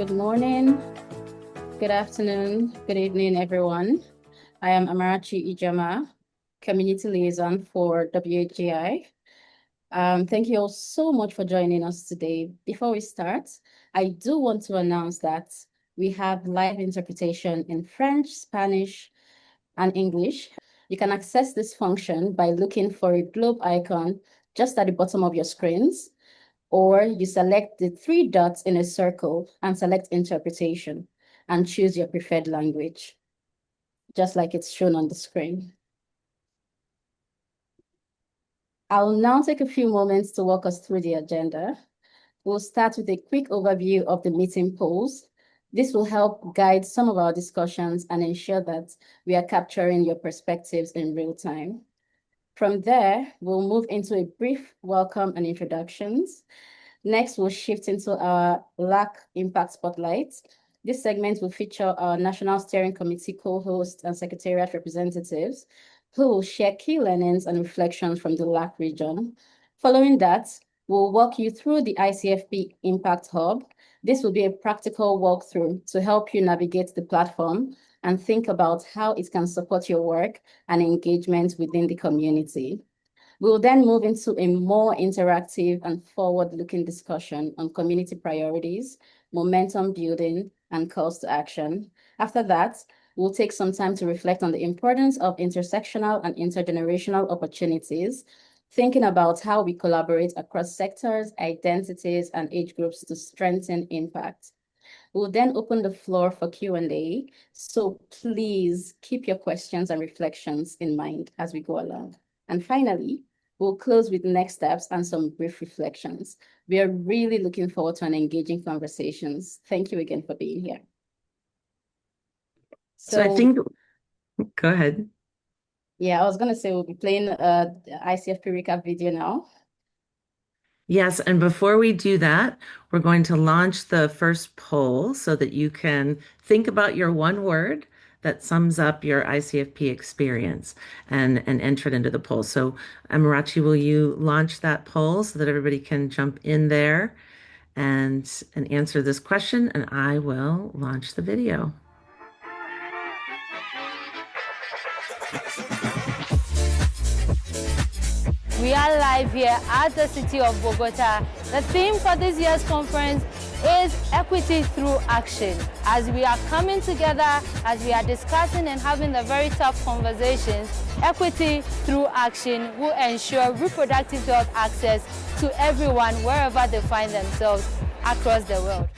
Good morning, good afternoon, good evening, everyone. I am Amarachi Ijama, Community Liaison for WHGI. Thank you all so much for joining us today. Before we start, I do want to announce that we have live interpretation in French, Spanish, and English. You can access this function by looking for a globe icon just at the bottom of your screens, or you select the three dots in a circle and select interpretation and choose your preferred language, just like it's shown on the screen. I'll now take a few moments to walk us through the agenda. We'll start with a quick overview of the meeting polls. This will help guide some of our discussions and ensure that we are capturing your perspectives in real time. From there, we'll move into a brief welcome and introductions. Next, we'll shift into our LAC Impact Spotlight. This segment will feature our National Steering Committee co-hosts and Secretariat representatives who will share key learnings and reflections from the LAC region. Following that, we'll walk you through the ICFP Impact Hub. This will be a practical walkthrough to help you navigate the platform and think about how it can support your work and engagement within the community. We'll then move into a more interactive and forward-looking discussion on community priorities, momentum building, and calls to action. After that, we'll take some time to reflect on the importance of intersectional and intergenerational opportunities, thinking about how we collaborate across sectors, identities, and age groups to strengthen impact. We'll then open the floor for Q&A, so please keep your questions and reflections in mind as we go along. And finally, we'll close with next steps and some brief reflections. We are really looking forward to an engaging conversations. Thank you again for being here. So I think, go ahead. Yeah, I was going to say we'll be playing the ICFP recap video now. Yes, and before we do that, we're going to launch the first poll so that you can think about your one word that sums up your ICFP experience and enter it into the poll. So Amarachi, will you launch that poll so that everybody can jump in there and answer this question, and I will launch the video. We are live here at the city of Bogotá. The theme for this year's conference is Equity Through Action. As we are coming together, as we are discussing and having the very tough conversations, Equity Through Action will ensure reproductive health access to everyone wherever they find themselves across the world.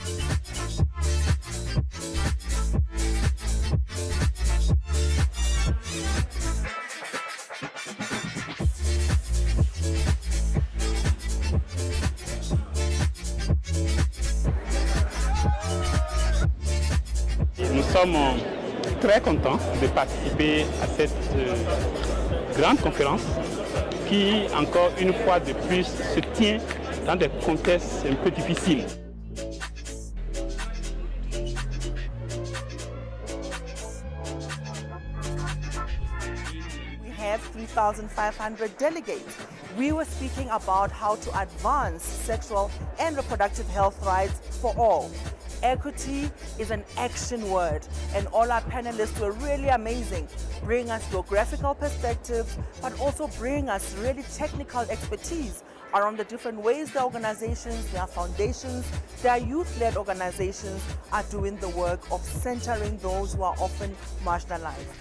Nous sommes très contents de participer à cette grande conférence qui, encore une fois de plus, se tient dans des contextes un peu difficiles. We have 3,500 delegates. We were speaking about how to advance sexual and reproductive health rights for all. Equity is an action word, and all our panelists were really amazing, bringing us geographical perspectives, but also bring us really technical expertise around the different ways the organizations, their foundations, their youth-led organizations are doing the work of centering those who are often marginalized.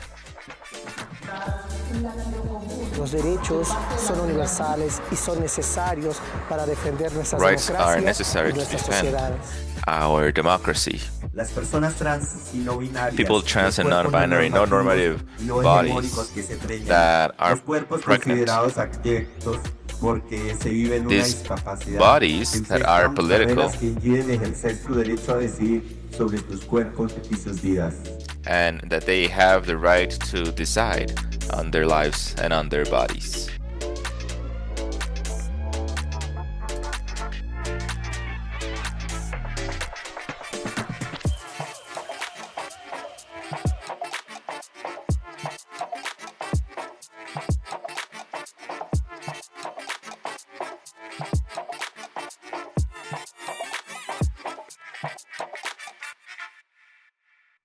Los derechos son universales y son necesarios para defender nuestras Rights are democracias necessary y to nuestras defend sociedades. our democracy. Las personas trans y no binarias, People trans and los cuerpos non-binary, no non-normative no bodies hegemónicos que se preñan, that are los cuerpos pregnant. considerados abyectos porque se vive en una These discapacidad, bodies that are enfrentan political barreras que impiden ejercer su derecho a decidir sobre sus cuerpos y sus vidas. and that they have the right to decide on their lives and on their bodies.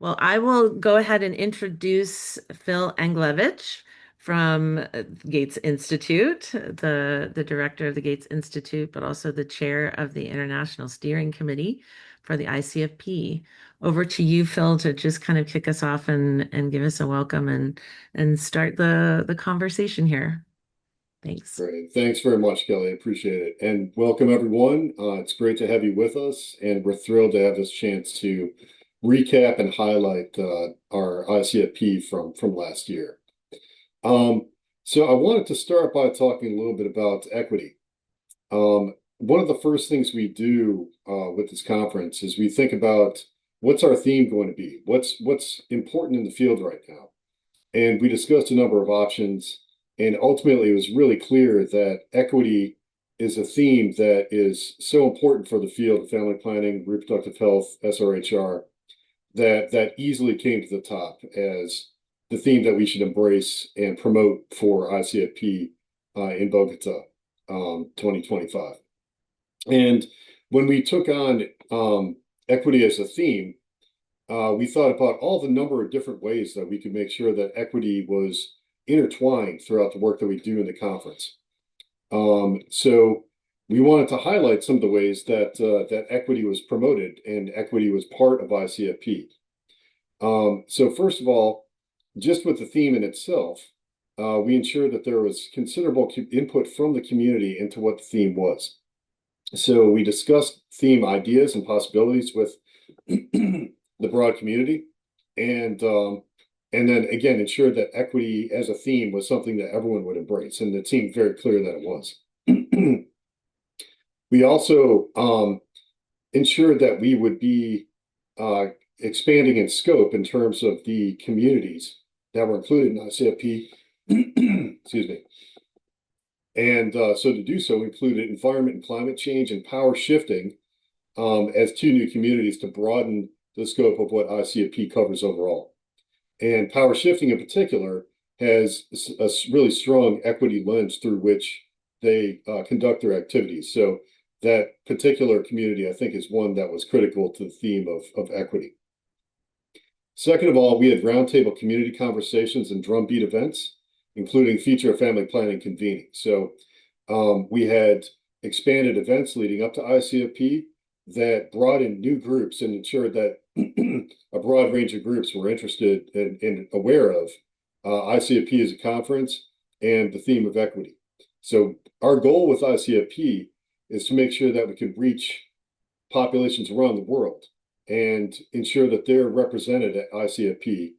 Well, I will go ahead and introduce Phil Anglevich from Gates Institute, the director of the Gates Institute, but also the chair of the International Steering Committee for the ICFP. Over to you, Phil, to just kind of kick us off and give us a welcome and start the conversation here. Thanks. Great. Thanks very much, Kelly. I appreciate it. And welcome, everyone. It's great to have you with us, and we're thrilled to have this chance to recap and highlight our ICFP from last year. So I wanted to start by talking a little bit about equity. One of the first things we do with this conference is we think about what's our theme going to be? What's important in the field right now? And we discussed a number of options. And ultimately, it was really clear that equity is a theme that is so important for the field of family planning, reproductive health, SRHR, that easily came to the top as the theme that we should embrace and promote for ICFP in Bogotá 2025. And when we took on equity as a theme, we thought about all the number of different ways that we could make sure that equity was intertwined throughout the work that we do in the conference. So we wanted to highlight some of the ways that equity was promoted and equity was part of ICFP. So first of all, just with the theme in itself, we ensured that there was considerable input from the community into what the theme was. So we discussed theme ideas and possibilities with the broad community, and then again, ensured that equity as a theme was something that everyone would embrace, and it seemed very clear that it was. We also ensured that we would be expanding in scope in terms of the communities that were included in ICFP. Excuse me. And so to do so, we included environment and climate change and power shifting as two new communities to broaden the scope of what ICFP covers overall. And power shifting in particular has a really strong equity lens through which they conduct their activities. So that particular community, I think, is one that was critical to the theme of equity. Second of all, we had roundtable community conversations and drumbeat events, including feature family planning convening. So we had expanded events leading up to ICFP that brought in new groups and ensured that a broad range of groups were interested and aware of ICFP as a conference and the theme of equity. So our goal with ICFP is to make sure that we can reach populations around the world and ensure that they're represented at ICFP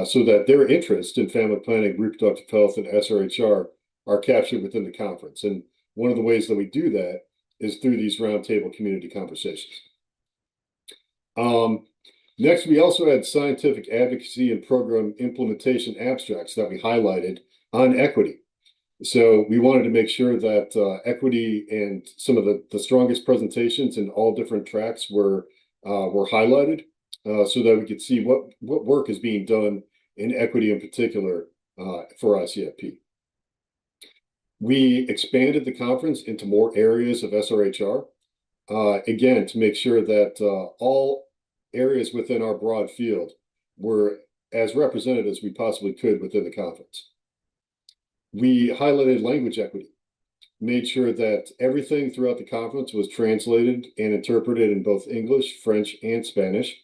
so that their interest in family planning, reproductive health, and SRHR are captured within the conference. And one of the ways that we do that is through these roundtable community conversations. Next, we also had scientific advocacy and program implementation abstracts that we highlighted on equity. So we wanted to make sure that equity and some of the strongest presentations in all different tracks were highlighted so that we could see what work is being done in equity in particular for ICFP. We expanded the conference into more areas of SRHR, again, to make sure that all areas within our broad field were as represented as we possibly could within the conference. We highlighted language equity, made sure that everything throughout the conference was translated and interpreted in both English, French, and Spanish.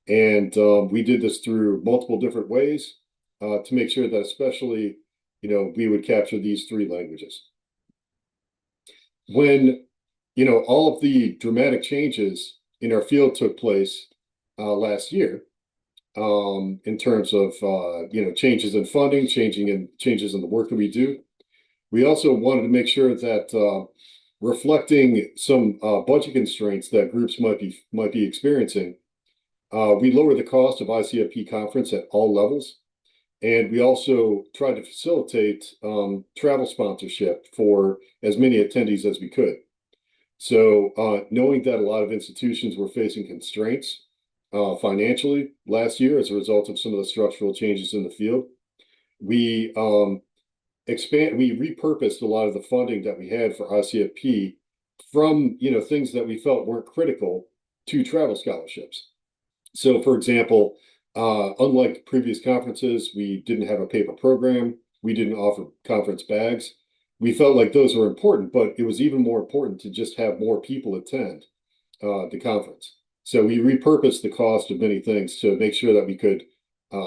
And we did this through multiple different ways to make sure that especially, we would capture these three languages. When, all of the dramatic changes in our field took place last year, in terms of changes in funding, changes in the work that we do. We also wanted to make sure that reflecting some budget constraints that groups might be experiencing, we lower the cost of ICFP conference at all levels, and we also tried to facilitate travel sponsorship for as many attendees as we could. So knowing that a lot of institutions were facing constraints financially last year as a result of some of the structural changes in the field, we repurposed a lot of the funding that we had for ICFP from things that we felt weren't critical to travel scholarships. So, for example, Unlike previous conferences, we didn't have a paper program. We didn't offer conference bags. We felt like those were important, but it was even more important to just have more people attend the conference. So we repurposed the cost of many things to make sure that we could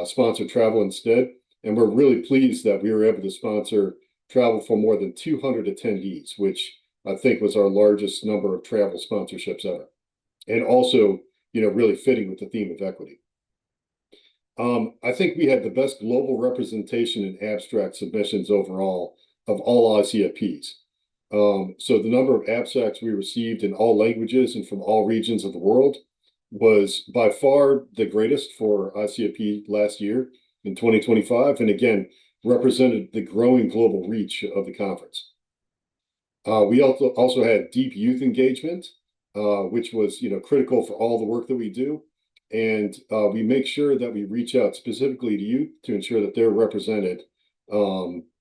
sponsor travel instead. And we're really pleased that we were able to sponsor travel for more than 200 attendees, which I think was our largest number of travel sponsorships ever. And also, really fitting with the theme of equity. I think we had the best global representation in abstract submissions overall of all ICFPs. So the number of abstracts we received in all languages and from all regions of the world was by far the greatest for ICFP last year in 2025, and again, represented the growing global reach of the conference. We also had deep youth engagement, which was critical for all the work that we do. And we make sure that we reach out specifically to youth to ensure that they're represented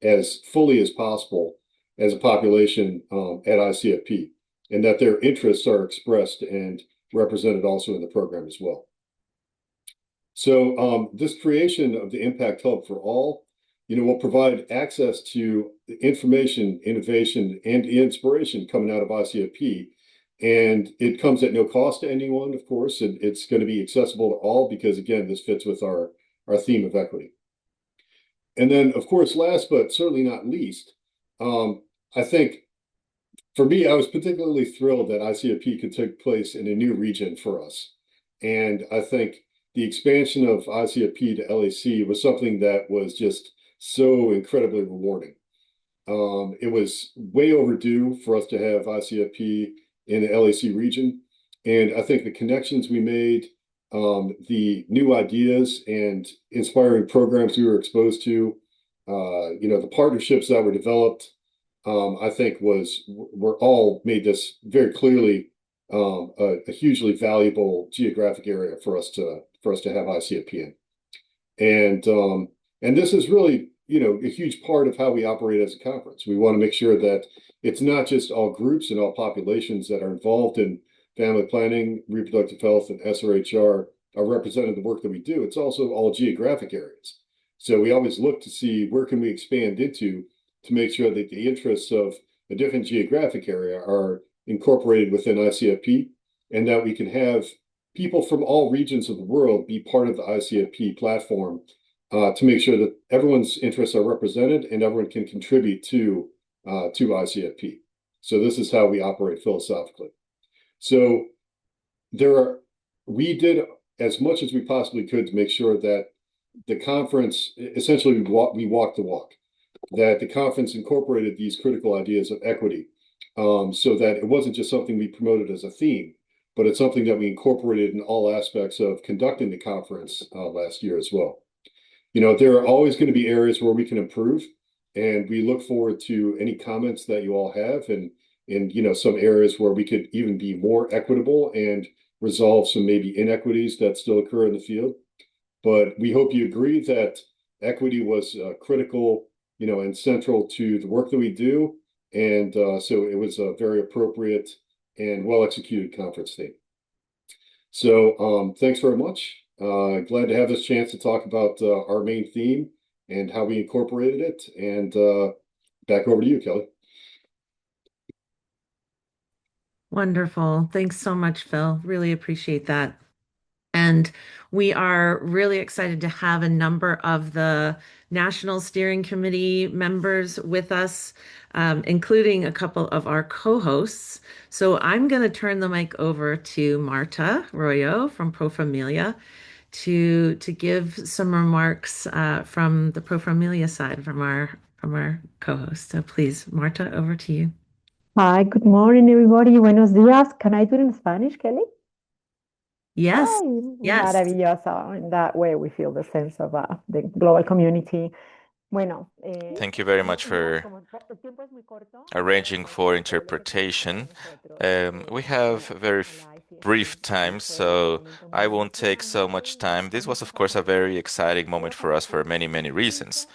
as fully as possible as a population at ICFP, and that their interests are expressed and represented also in the program as well. So this creation of the Impact Hub for All, will provide access to information, innovation, and inspiration coming out of ICFP. And it comes at no cost to anyone, of course. It's going to be accessible to all because, again, this fits with our theme of equity. And then, of course, last but certainly not least, I think for me, I was particularly thrilled that ICFP could take place in a new region for us. And I think the expansion of ICFP to LAC was something that was just so incredibly rewarding. It was way overdue for us to have ICFP in the LAC region. And I think the connections we made, the new ideas and inspiring programs we were exposed to, the partnerships that were developed, I think were all made this very clearly a hugely valuable geographic area for us to have ICFP in. And this is really, a huge part of how we operate as a conference. We want to make sure that it's not just all groups and all populations that are involved in family planning, reproductive health, and SRHR are represented in the work that we do. It's also all geographic areas. So we always look to see where can we expand into to make sure that the interests of a different geographic area are incorporated within ICFP, and that we can have people from all regions of the world be part of the ICFP platform to make sure that everyone's interests are represented and everyone can contribute to ICFP. So this is how we operate philosophically. So we did as much as we possibly could to make sure that the conference, essentially we walked the walk, that the conference incorporated these critical ideas of equity, so that it wasn't just something we promoted as a theme, but it's something that we incorporated in all aspects of conducting the conference last year as well. There are always going to be areas where we can improve, and we look forward to any comments that you all have, and some areas where we could even be more equitable and resolve some maybe inequities that still occur in the field. But we hope you agree that equity was critical, and central to the work that we do. And so it was a very appropriate and well-executed conference theme. So thanks very much. Glad to have this chance to talk about our main theme and how we incorporated it. And back over to you, Kelly. Wonderful. Thanks so much, Phil. Really appreciate that. And we are really excited to have a number of the National Steering Committee members with us, including a couple of our co-hosts. So I'm going to turn the mic over to Marta Royo from Pro Familia to give some remarks from the Pro Familia side from our co-host. So please, Marta, over to you. Hi, good morning, everybody. Buenos días. Can I do it in Spanish, Kelly? Yes. Ay, Yes. maravilloso. In that way, we feel the sense of the global community. Bueno, Thank you very much for arranging for interpretation. We have very brief time, so I won't take so much time. This was, of course, a very exciting moment for us for many, many reasons.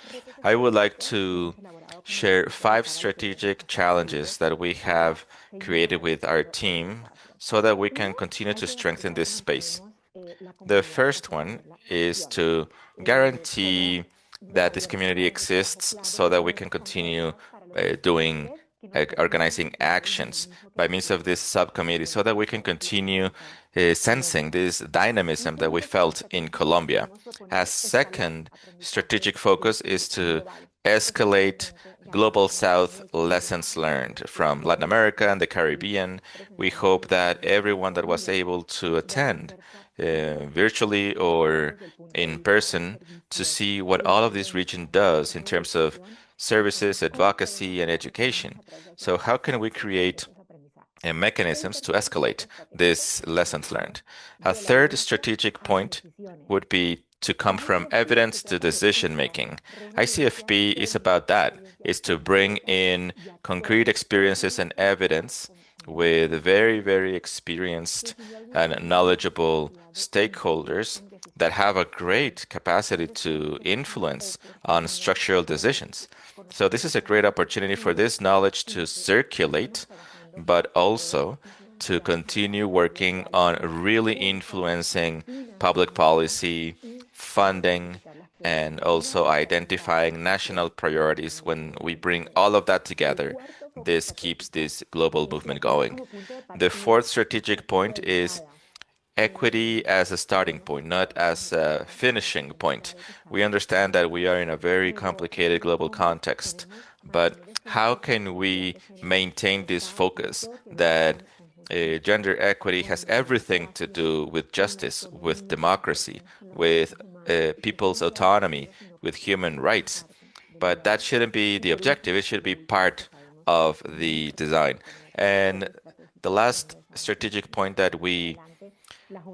I would like to share 5 strategic challenges that we have created with our team so that we can continue to strengthen this space. The first one is to guarantee that this community exists so that we can continue organizing actions by means of this subcommittee so that we can continue sensing this dynamism that we felt in Colombia. As second strategic focus is to escalate Global South lessons learned from Latin America and the Caribbean. We hope that everyone that was able to attend virtually or in person to see what all of this region does in terms of services, advocacy, and education. So how can we create mechanisms to escalate these lessons learned? A third strategic point would be to come from evidence to decision making. ICFP is about that, is to bring in concrete experiences and evidence with very, very experienced and knowledgeable stakeholders that have a great capacity to influence on structural decisions. So this is a great opportunity for this knowledge to circulate, but also to continue working on really influencing public policy, funding, and also identifying national priorities. When we bring all of that together, this keeps this global movement going. The fourth strategic point is equity as a starting point, not as a finishing point. We understand that we are in a very complicated global context, but how can we maintain this focus that gender equity has everything to do with justice, with democracy, with people's autonomy, with human rights? But that shouldn't be the objective. It should be part of the design. And the last strategic point that we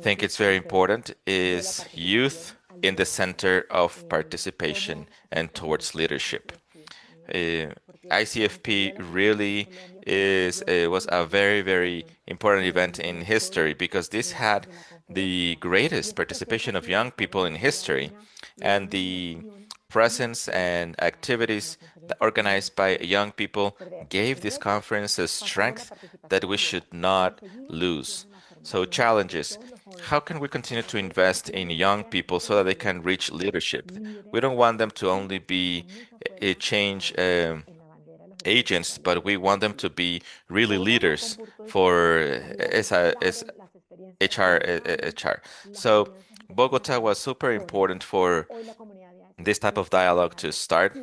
think it's very important is youth in the center of participation and towards leadership. ICFP really was a very, very important event in history because this had the greatest participation of young people in history, and the presence and activities organized by young people gave this conference a strength that we should not lose. So challenges. How can we continue to invest in young people so that they can reach leadership? We don't want them to only be change agents, but we want them to be really leaders for SRHR. So Bogota was super important for this type of dialogue to start.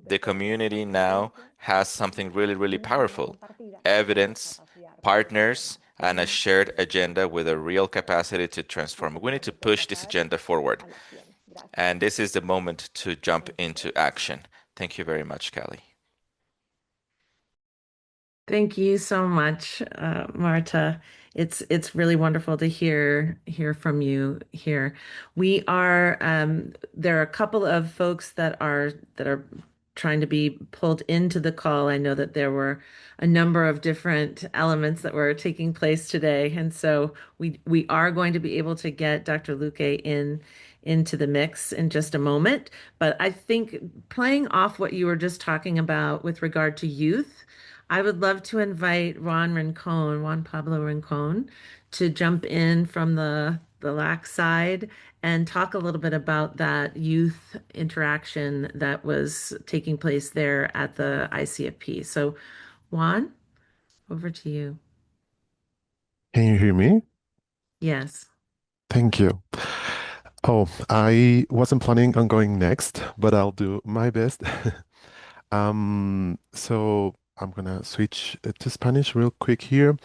The community now has something really, really powerful: evidence, partners, and a shared agenda with a real capacity to transform. We need to push this agenda forward. And this is the moment to jump into action. Thank you very much, Kelly. Thank you so much, Marta. It's really wonderful to hear from you here. We are there are a couple of folks that are trying to be pulled into the call. I know that there were a number of different elements that were taking place today, and so we are going to be able to get Dr. Luque into the mix in just a moment. But I think playing off what you were just talking about with regard to youth, I would love to invite Juan Pablo Rincon, to jump in from the LAC side and talk a little bit about that youth interaction that was taking place there at the ICFP. So, Juan, over to you. Can you hear me? Yes. Thank you. Oh, I wasn't planning on going next, but I'll do my best. So I'm gonna switch to Spanish real quick here.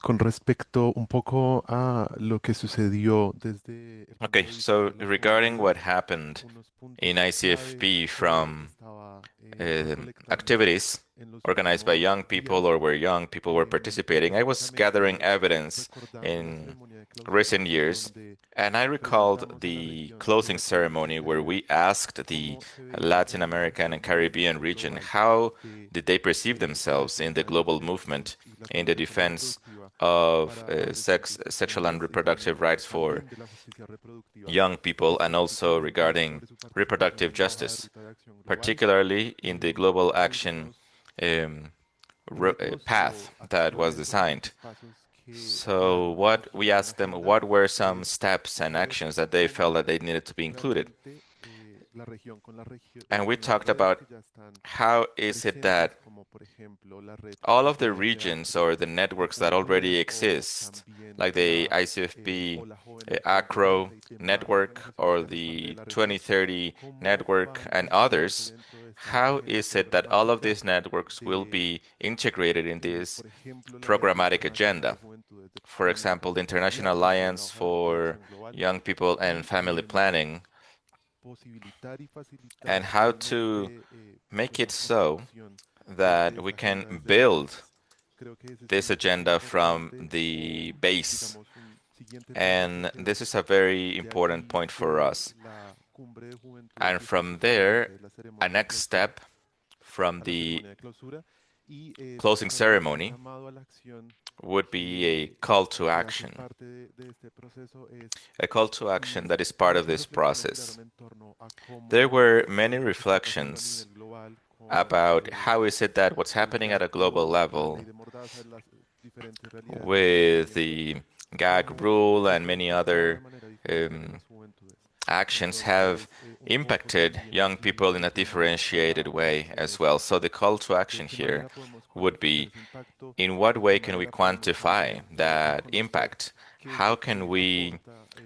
Con respecto un poco a lo que sucedió desde... Okay, so regarding what happened in ICFP from activities organized by young people or where young people were participating, I was gathering evidence in recent years, and I recalled the closing ceremony where we asked the Latin American and Caribbean region how did they perceive themselves in the global movement in the defense of sexual and reproductive rights for young people, and also regarding reproductive justice, particularly in the global action path that was designed. So we asked them what were some steps and actions that they felt that they needed to be included. And we talked about how is it that all of the regions or the networks that already exist, like the ICFP ACRO network or the 2030 network and others, how is it that all of these networks will be integrated in this programmatic agenda? For example, the International Alliance for Young People and Family Planning, and how to make it so that we can build this agenda from the base. And this is a very important point for us. And from there, a next step from the closing ceremony would be a call to action. A call to action that is part of this process. There were many reflections about how is it that what's happening at a global level with the gag rule and many other actions have impacted young people in a differentiated way as well. So the call to action here would be, in what way can we quantify that impact? How can we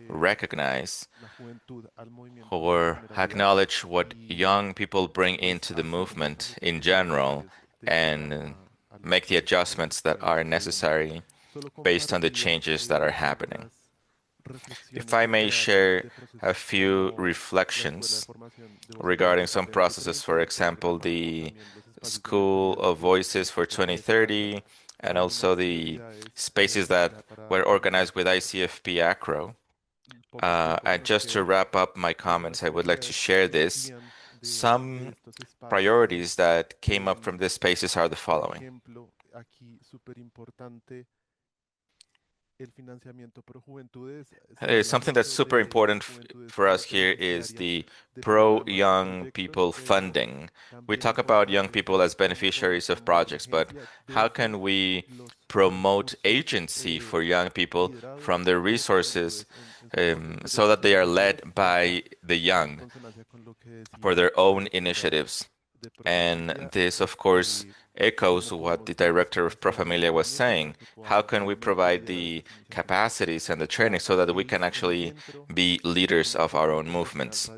recognize or acknowledge what young people bring into the movement in general and make the adjustments that are necessary based on the changes that are happening? If I may share a few reflections regarding some processes, for example, the School of Voices for 2030, and also the spaces that were organized with ICFP ACRO. And just to wrap up my comments, I would like to share this. Some priorities that came up from these spaces are the following. Something that's super important for us here is the pro-young people funding. We talk about young people as beneficiaries of projects, but how can we promote agency for young people from their resources so that they are led by the young for their own initiatives? And this, of course, echoes what the director of Pro Familia was saying. How can we provide the capacities and the training so that we can actually be leaders of our own movements?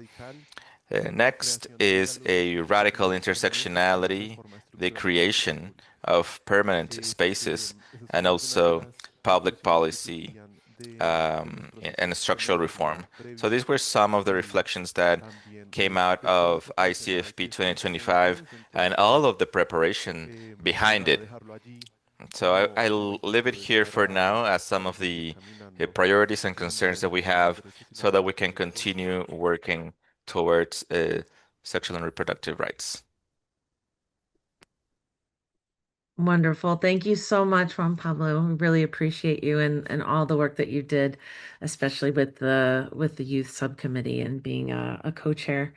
Next is a radical intersectionality, the creation of permanent spaces, and also public policy and structural reform. So these were some of the reflections that came out of ICFP 2025 and all of the preparation behind it. So I'll leave it here for now as some of the priorities and concerns that we have so that we can continue working towards sexual and reproductive rights. Wonderful. Thank you so much, Juan Pablo. We really appreciate you and all the work that you did, especially with the youth subcommittee and being a co-chair.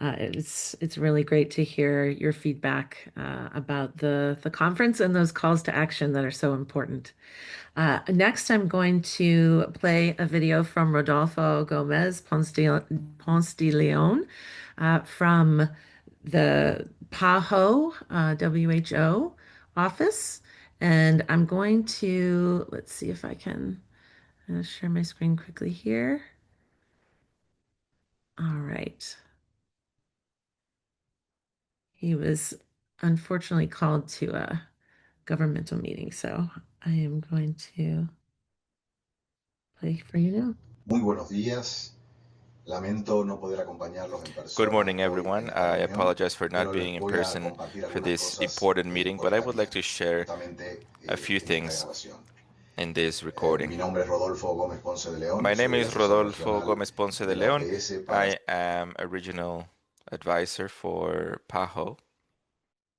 It's really great to hear your feedback about the conference and those calls to action that are so important. Next, I'm going to play a video from Rodolfo Gomez Ponce de Leon from the PAHO WHO office. And I'm going to, let's see if I can share my screen quickly here. All right. He was unfortunately called to a governmental meeting, so I am going to play for you now. Muy buenos días. Lamento no poder acompañarlos en persona. Good morning, everyone. I apologize for not being in person for this important meeting, but I would like to share a few things in this recording. Mi nombre es Rodolfo Gómez Ponce de León. My name is Rodolfo Gómez Ponce de León. I am a regional advisor for PAHO.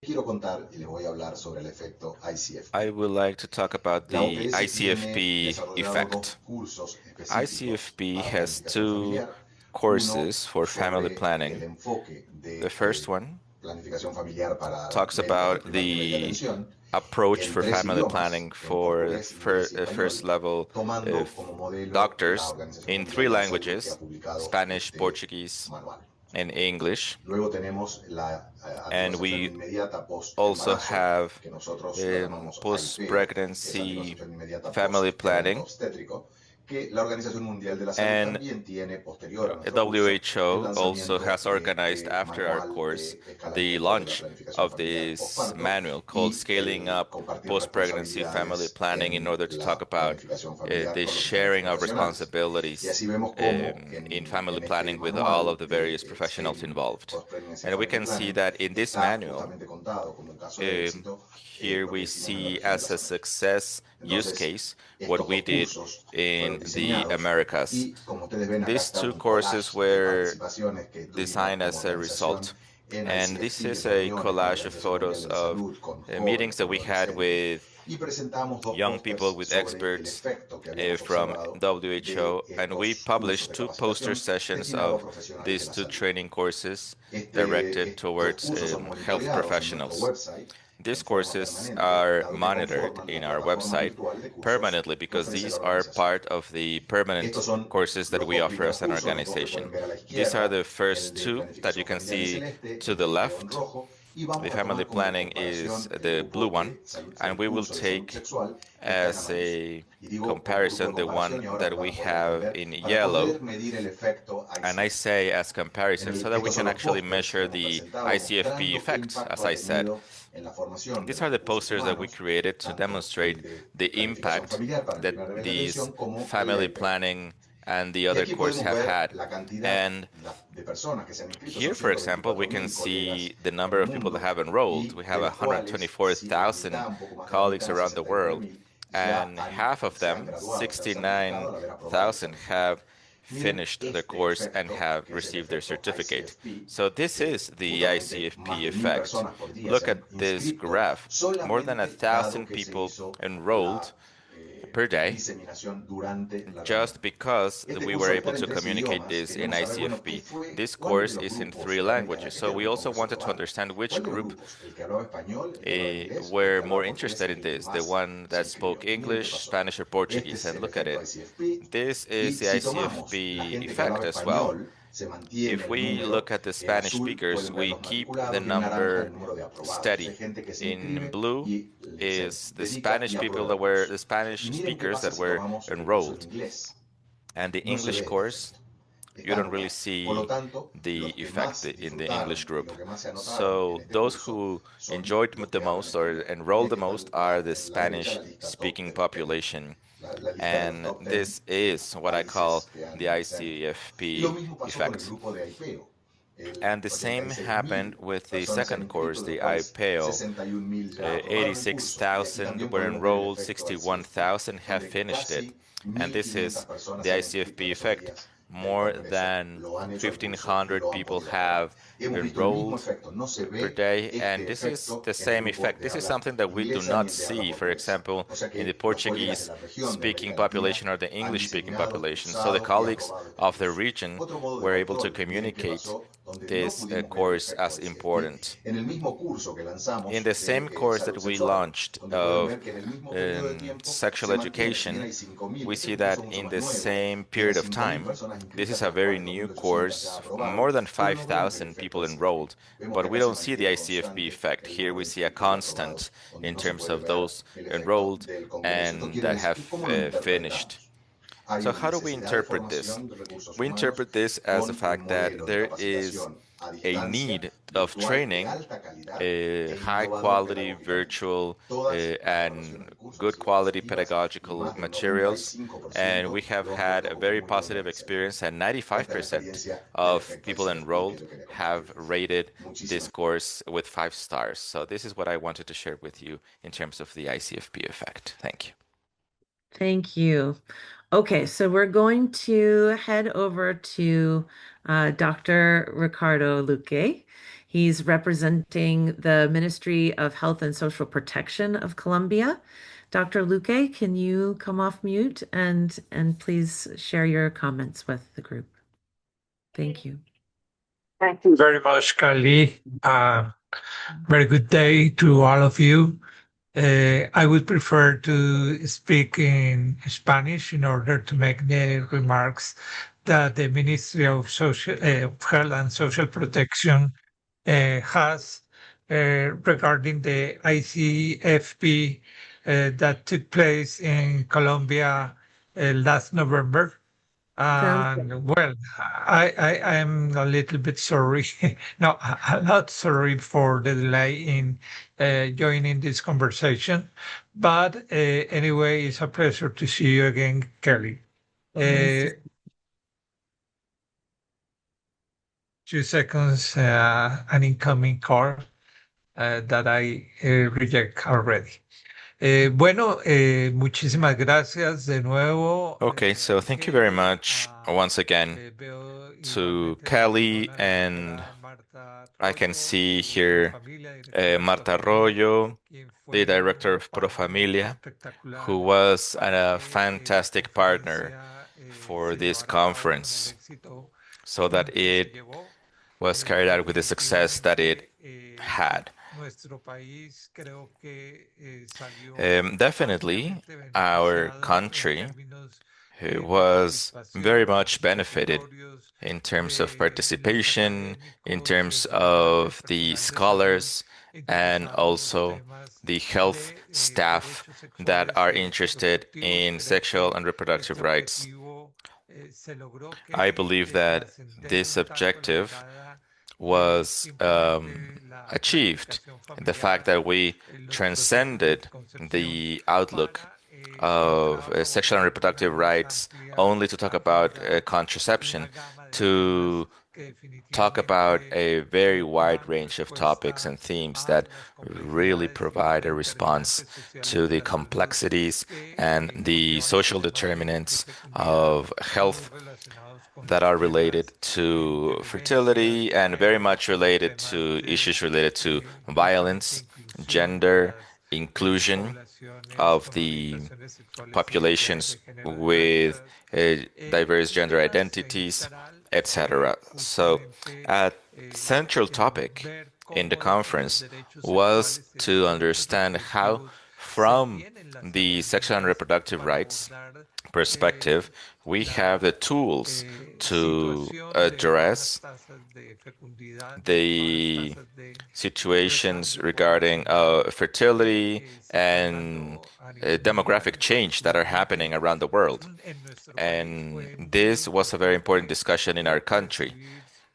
Quiero contar y les voy a hablar sobre el efecto ICFP. I would like to talk about the ICFP effect. ICFP has two courses for family planning. The first one talks about the approach for family planning for first level doctors in 3 languages, Spanish, Portuguese, and English. And we also have post-pregnancy family planning. And WHO also has organized after our course the launch of this manual called Scaling Up Post-Pregnancy Family Planning in order to talk about the sharing of responsibilities in family planning with all of the various professionals involved. And we can see that in this manual, here we see as a success use case what we did in the Americas. These 2 courses were designed as a result, and this is a collage of photos of meetings that we had with young people, with experts from WHO, and we published 2 poster sessions of these 2 training courses directed towards health professionals. These courses are monitored in our website permanently because these are part of the permanent courses that we offer as an organization. These are the first 2 that you can see to the left. The family planning is the blue one, and we will take as a comparison the one that we have in yellow. And I say as comparison so that we can actually measure the ICFP effect, as I said. These are the posters that we created to demonstrate the impact that these family planning and the other course have had. And here, for example, we can see the number of people that have enrolled. We have 124,000 colleagues around the world, and half of them, 69,000, have finished the course and have received their certificate. So this is the ICFP effect. Look at this graph. More than 1,000 people enrolled per day just because we were able to communicate this in ICFP. This course is in 3 languages, so we also wanted to understand which group were more interested in this, the one that spoke English, Spanish, or Portuguese, and look at it. This is the ICFP effect as well. If we look at the Spanish speakers, we keep the number steady. In blue is the Spanish speakers that were enrolled. And the English course, you don't really see the effect in the English group. So those who enjoyed the most or enrolled the most are the Spanish-speaking population. And this is what I call the ICFP effect. And the same happened with the second course, the IPEO. 86,000 were enrolled, 61,000 have finished it. And this is the ICFP effect. More than 1,500 people have enrolled per day, and this is the same effect. This is something that we do not see, for example, in the Portuguese-speaking population or the English-speaking population. So the colleagues of the region were able to communicate this course as important. In the same course that we launched of sexual education, we see that in the same period of time, this is a very new course, more than 5,000 people enrolled, but we don't see the ICFP effect. Here we see a constant in terms of those enrolled and that have finished. So how do we interpret this? We interpret this as the fact that there is a need of training high quality virtual and good quality pedagogical materials, and we have had a very positive experience, and 95% of people enrolled have rated this course with 5 stars. So this is what I wanted to share with you in terms of the ICFP effect. Thank you. Thank you. Okay, so we're going to head over to Dr. Ricardo Luque. He's representing the Ministry of Health and Social Protection of Colombia. Dr. Luque, can you come off mute and please share your comments with the group? Thank you. Thank you very much, Kali. Very good day to all of you. I would prefer to speak in Spanish in order to make the remarks that the Ministry of Health and Social Protection has regarding the ICFP that took place in Colombia last November. And well, I am a little bit sorry. No, I'm not sorry for the delay in joining this conversation. But anyway, it's a pleasure to see you again, Kelly. Nice. 2 seconds, an incoming call that I reject already. Bueno, muchísimas gracias de nuevo. Okay, so thank you very much once again to Kelly, and I can see here Marta Arroyo, the director of Pro Familia, who was a fantastic partner for this conference, so that it was carried out with the success that it had. Definitely, our country was very much benefited in terms of participation, in terms of the scholars, and also the health staff that are interested in sexual and reproductive rights. I believe that this objective was achieved. The fact that we transcended the outlook of sexual and reproductive rights only to talk about contraception, to talk about a very wide range of topics and themes that really provide a response to the complexities and the social determinants of health that are related to fertility and very much related to issues related to violence, gender, inclusion of the populations with diverse gender identities, etc. So, a central topic in the conference was to understand how, from the sexual and reproductive rights perspective, we have the tools to address the situations regarding fertility and demographic change that are happening around the world. And this was a very important discussion in our country.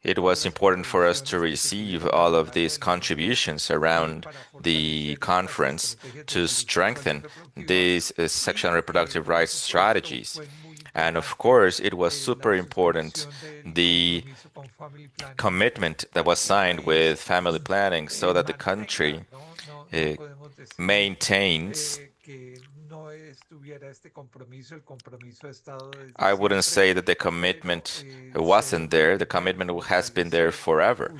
It was important for us to receive all of these contributions around the conference to strengthen these sexual and reproductive rights strategies. And of course, it was super important, the commitment that was signed with family planning, so that the country maintains. I wouldn't say that the commitment wasn't there. The commitment has been there forever.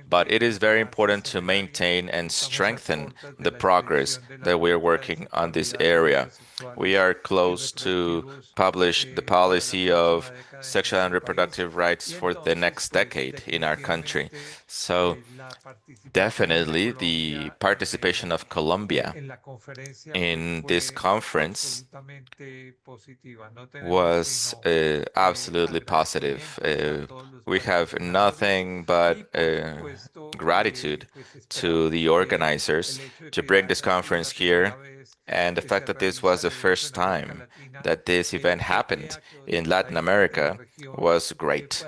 But it is very important to maintain and strengthen the progress that we're working on this area. We are close to publish the policy of sexual and reproductive rights for the next decade in our country. So definitely the participation of Colombia in this conference was absolutely positive. We have nothing but gratitude to the organizers to bring this conference here. And the fact that this was the first time that this event happened in Latin America was great.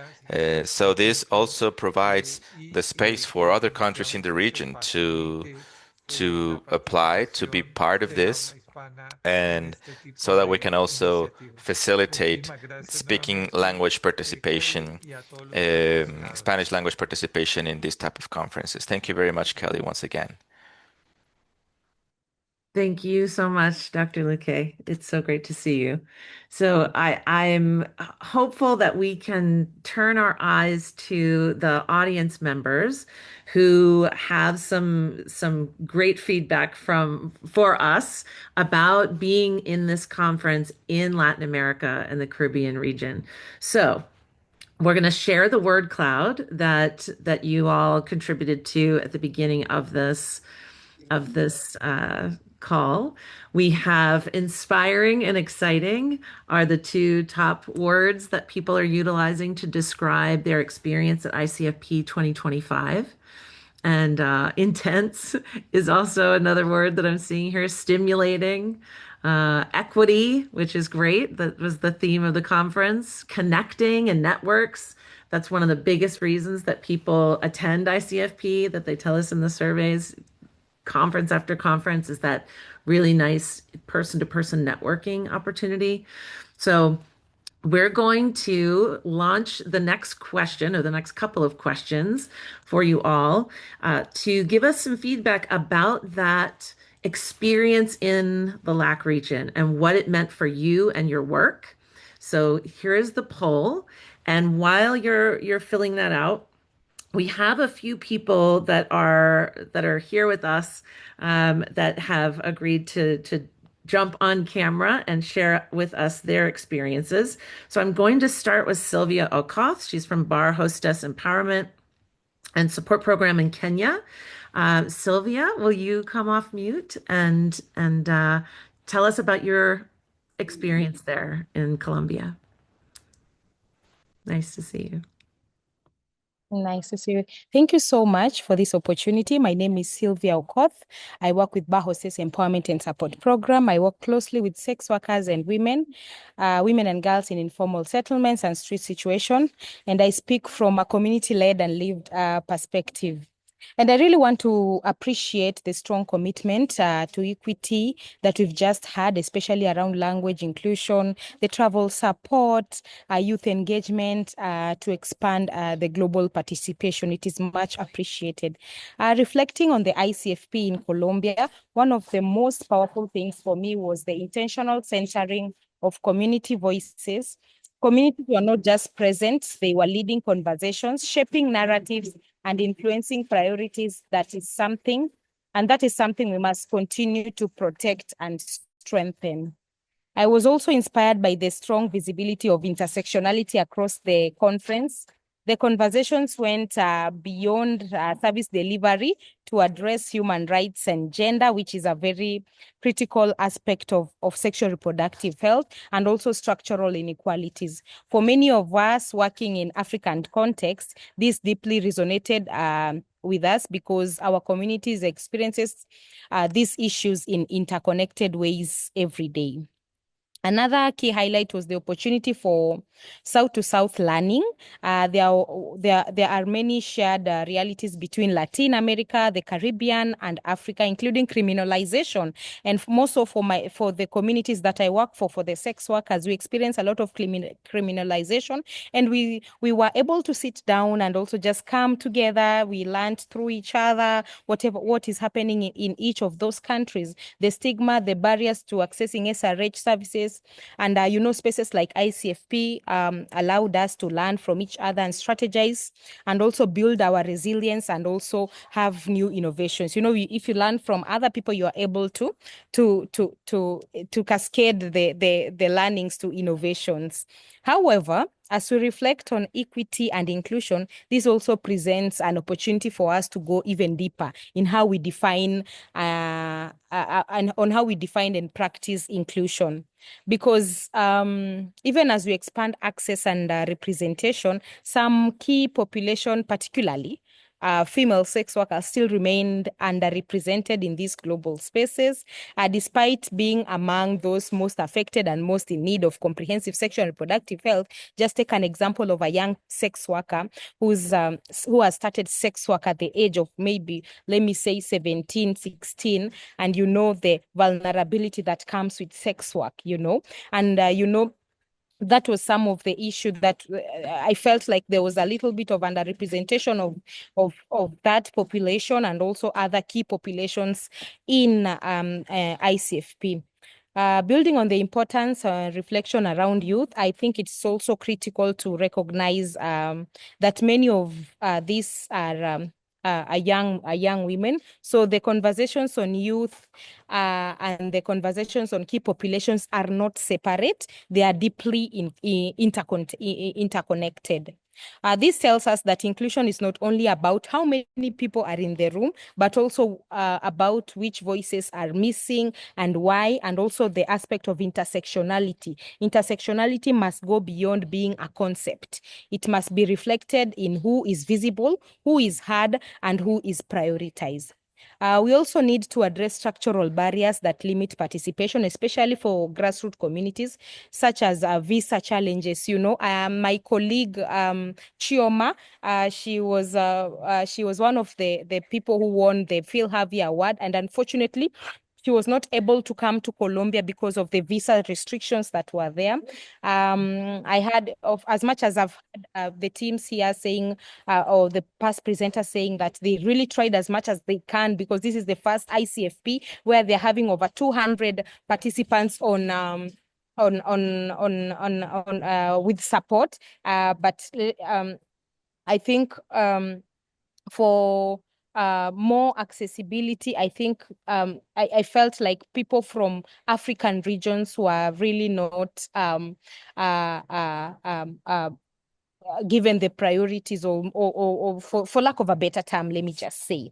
So this also provides the space for other countries in the region to apply, to be part of this, and so that we can also facilitate speaking language participation, Spanish language participation in this type of conferences. Thank you very much, Kelly, once again. Thank you so much, Dr. Luque. It's so great to see you. So I'm hopeful that we can turn our eyes to the audience members who have some great feedback for us about being in this conference in Latin America and the Caribbean region. So we're going to share the word cloud that you all contributed to at the beginning of this call. We have inspiring and exciting are the two top words that people are utilizing to describe their experience at ICFP 2025. And intense is also another word that I'm seeing here. Stimulating, equity, which is great. That was the theme of the conference. Connecting and networks. That's one of the biggest reasons that people attend ICFP, that they tell us in the surveys, conference after conference, is that really nice person-to-person networking opportunity. So we're going to launch the next question, or the next couple of questions for you all, to give us some feedback about that experience in the LAC region and what it meant for you and your work. So here's the poll. And while you're filling that out, we have a few people that are here with us that have agreed to jump on camera and share with us their experiences. So I'm going to start with Sylvia Okoth. She's from Bar Hostess Empowerment and Support Program in Kenya. Sylvia, will you come off mute and tell us about your experience there in Colombia? Nice to see you. Nice to see you. Thank you so much for this opportunity. My name is Sylvia Okoth. I work with Bar Hostess Empowerment and Support Program. I work closely with sex workers and women and girls in informal settlements and street situation. And I speak from a community-led and lived perspective. And I really want to appreciate the strong commitment to equity that we've just had, especially around language inclusion, the travel support, youth engagement to expand the global participation. It is much appreciated. Reflecting on the ICFP in Colombia, one of the most powerful things for me was the intentional centering of community voices. Communities were not just present, they were leading conversations, shaping narratives, and influencing priorities. That is something we must continue to protect and strengthen. I was also inspired by the strong visibility of intersectionality across the conference. The conversations went beyond service delivery to address human rights and gender, which is a very critical aspect of sexual reproductive health, and also structural inequalities. For many of us working in African context, this deeply resonated with us because our communities experiences these issues in interconnected ways every day. Another key highlight was the opportunity for South-to-South learning. There are many shared realities between Latin America, the Caribbean, and Africa, including criminalization. And more so for the communities that I work for the sex workers, we experience a lot of criminalization. And we were able to sit down and also just come together. We learned through each other, what is happening in each of those countries, the stigma, the barriers to accessing SRH services. And, spaces like ICFP allowed us to learn from each other and strategize and also build our resilience and also have new innovations. If you learn from other people, you are able to cascade the learnings to innovations. However, as we reflect on equity and inclusion, this also presents an opportunity for us to go even deeper in how we define and on how we define and practice inclusion. Because even as we expand access and representation, some key population, particularly female sex workers, still remained underrepresented in these global spaces, despite being among those most affected and most in need of comprehensive sexual and reproductive health. Just take an example of a young sex worker who has started sex work at the age of maybe, let me say, 17, 16, and the vulnerability that comes with sex work, and that was some of the issue that I felt like there was a little bit of underrepresentation of that population and also other key populations in ICFP. Building on the importance reflection around youth, I think it's also critical to recognize that many of these are young women. So the conversations on youth and the conversations on key populations are not separate. They are deeply interconnected. This tells us that inclusion is not only about how many people are in the room, but also about which voices are missing and why, and also the aspect of intersectionality. Intersectionality must go beyond being a concept. It must be reflected in who is visible, who is heard, and who is prioritized. We also need to address structural barriers that limit participation, especially for grassroots communities, such as visa challenges. You know, my colleague Chioma, she was one of the people who won the Phil Harvey Award, and unfortunately, she was not able to come to Colombia because of the visa restrictions that were there. I had, of as much as I've heard the teams here saying, or the past presenters saying that they really tried as much as they can, because this is the first ICFP where they're having over 200 participants on with support. But I think for more accessibility, I think I felt like people from African regions were really not given the priorities, or for lack of a better term, let me just say.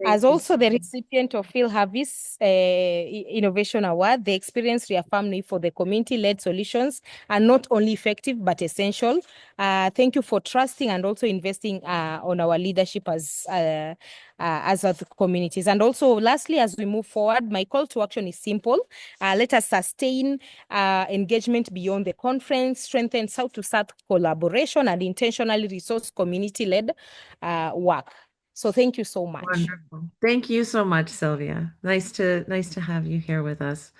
As also the recipient of Phil Harvey's Innovation Award, the experience reaffirmed me for the community-led solutions are not only effective but essential. Thank you for trusting and also investing on our leadership as other communities. And also, lastly, as we move forward, my call to action is simple. Let us sustain engagement beyond the conference, strengthen South-to-South collaboration, and intentionally resource community-led work. So thank you so much. Wonderful. Thank you so much, Sylvia. Nice to have you here with us.